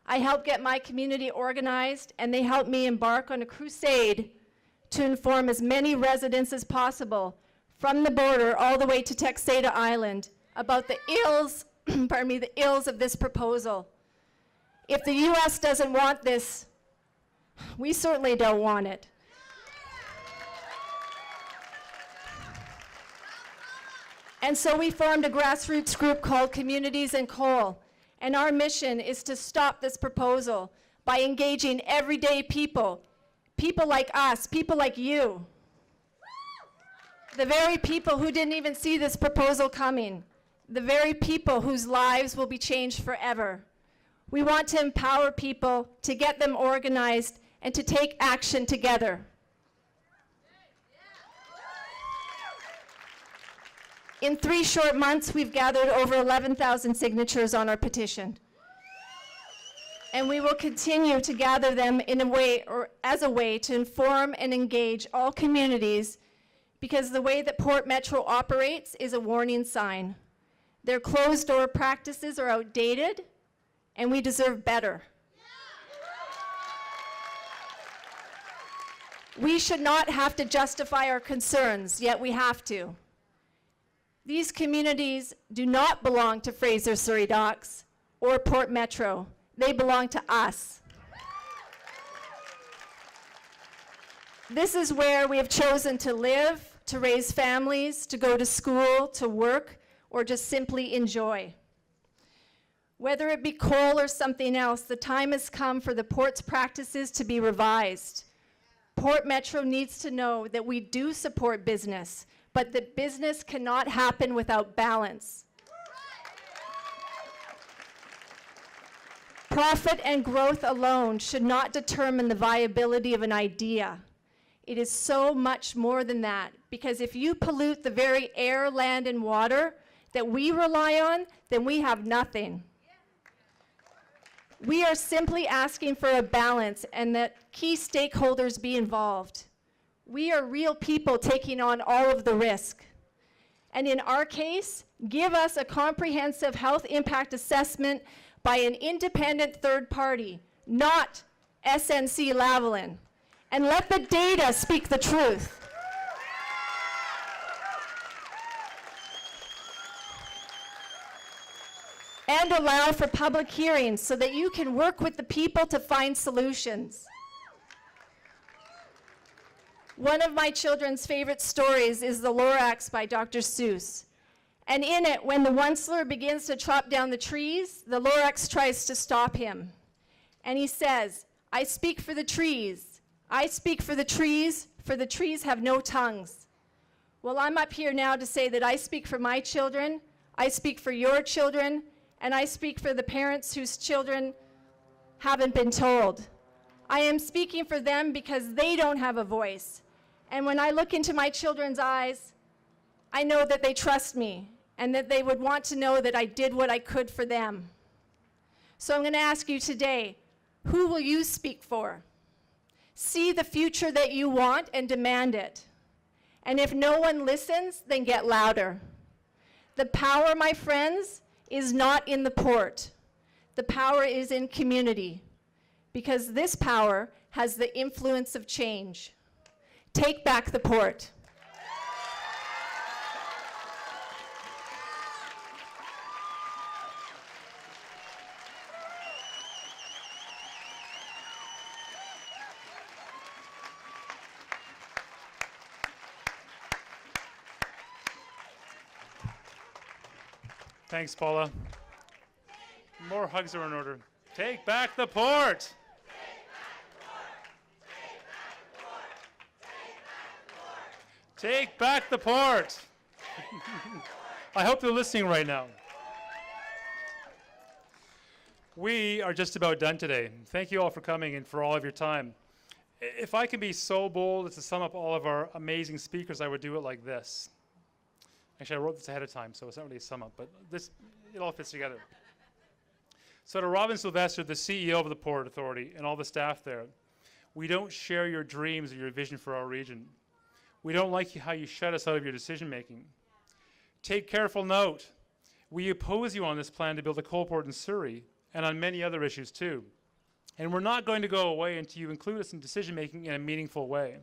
I helped get my community organized, and they helped me embark on a crusade to inform as many residents as possible from the border all the way to Texada Island about the ills, the ills of this proposal. If the U.S. doesn't want this, we certainly don't want it. And so we formed a grassroots group called Communities in Coal. And our mission is to stop this proposal by engaging everyday people, people like us, people like you, the very people who didn't even see this proposal coming. the very people whose lives will be changed forever. We want to empower people, to get them organized, and to take action together. In 3 short months, we've gathered over 11,000 signatures on our petition. And we will continue to gather them in a way, or as a way, to inform and engage all communities, because the way that Port Metro operates is a warning sign. Their closed-door practices are outdated, and we deserve better. We should not have to justify our concerns, yet we have to. These communities do not belong to Fraser Surrey Docks or Port Metro. They belong to us. This is where we have chosen to live, to raise families, to go to school, to work, or just simply enjoy. Whether it be coal or something else, the time has come for the port's practices to be revised. Port Metro needs to know that we do support business, but that business cannot happen without balance. Profit and growth alone should not determine the viability of an idea. It is so much more than that, because if you pollute the very air, land, and water that we rely on, then we have nothing. We are simply asking for a balance and that key stakeholders be involved. We are real people taking on all of the risk. And in our case, give us a comprehensive health impact assessment by an independent third party, not SNC Lavalin. And let the data speak the truth. And allow for public hearings so that you can work with the people to find solutions. One of my children's favorite stories is The Lorax by Dr. Seuss. And in it, when the Onceler begins to chop down the trees, the Lorax tries to stop him. And he says, "I speak for the trees. I speak for the trees have no tongues." Well, I'm up here now to say that I speak for my children, I speak for your children, and I speak for the parents whose children haven't been told. I am speaking for them because they don't have a voice. And when I look into my children's eyes, I know that they trust me and that they would want to know that I did what I could for them. So I'm going to ask you today, who will you speak for? See the future that you want and demand it. And if no one listens, then get louder. The power, my friends, is not in the port. The power is in community, because this power has the influence of change. Take back the port. Thanks, Paula. More hugs are in order. Take back the port! Take back the port! I hope they're listening right now. We are just about done today. Thank you all for coming and for all of your time. If I can be so bold as to sum up all of our amazing speakers, I would do it like this. Actually, I wrote this ahead of time, so it's not really a sum up, but it all fits together. So to Robin Sylvester, the CEO of the Port Authority, and all the staff there, we don't share your dreams or your vision for our region. We don't like how you shut us out of your decision making. Take careful note. We oppose you on this plan to build a coal port in Surrey, and on many other issues too. And we're not going to go away until you include us in decision making in a meaningful way.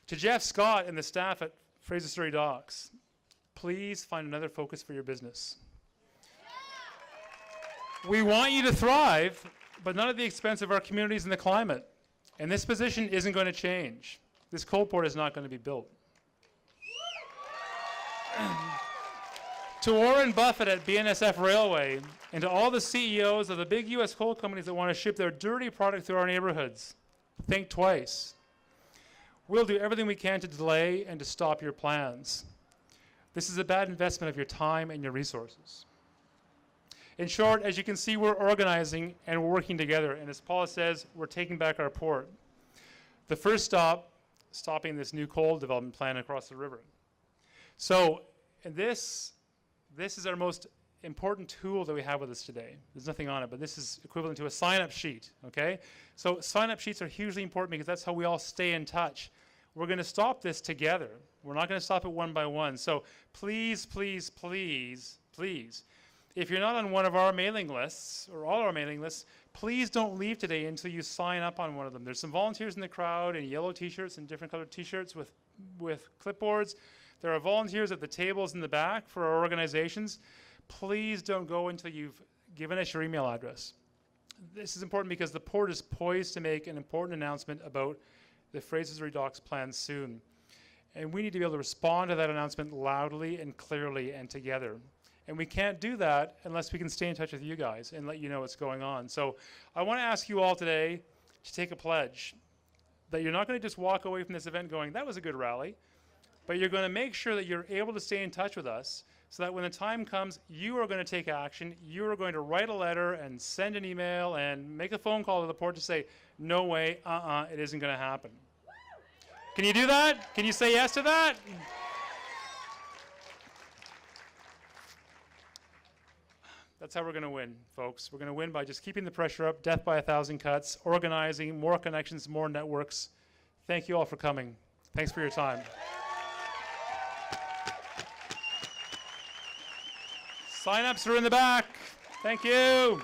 To Jeff Scott and the staff at Fraser Surrey Docks, please find another focus for your business. We want you to thrive, but not at the expense of our communities and the climate. And this position isn't going to change. This coal port is not going to be built. To Warren Buffett at BNSF Railway, and to all the CEOs of the big US coal companies that want to ship their dirty product through our neighborhoods, think twice. We'll do everything we can to delay and to stop your plans. This is a bad investment of your time and your resources. In short, as you can see, we're organizing and we're working together. And as Paula says, we're taking back our port. The first stop, stopping this new coal development plan across the river. So this is our most important tool that we have with us today. There's nothing on it, but this is equivalent to a sign-up sheet, okay? So sign-up sheets are hugely important because that's how we all stay in touch. We're going to stop this together. We're not going to stop it one by one. So please, please, please, please, if you're not on one of our mailing lists or all our mailing lists, please don't leave today until you sign up on one of them. There's some volunteers in the crowd in yellow t-shirts and different colored t-shirts with clipboards. There are volunteers at the tables in the back for our organizations. Please don't go until you've given us your email address. This is important because the port is poised to make an important announcement about the Fraser River Docks plan soon. And we need to be able to respond to that announcement loudly and clearly and together. And we can't do that unless we can stay in touch with you guys and let you know what's going on. So I want to ask you all today to take a pledge that you're not going to just walk away from this event going, that was a good rally, but you're going to make sure that you're able to stay in touch with us so that when the time comes, you are going to take action. You are going to write a letter and send an email and make a phone call to the port to say, no way, it isn't going to happen. Can you do that? Can you say yes to that? That's how we're going to win, folks. We're going to win by just keeping the pressure up, death by 1,000 cuts, organizing, more connections, more networks. Thank you all for coming. Thanks for your time. Sign-ups are in the back. Thank you.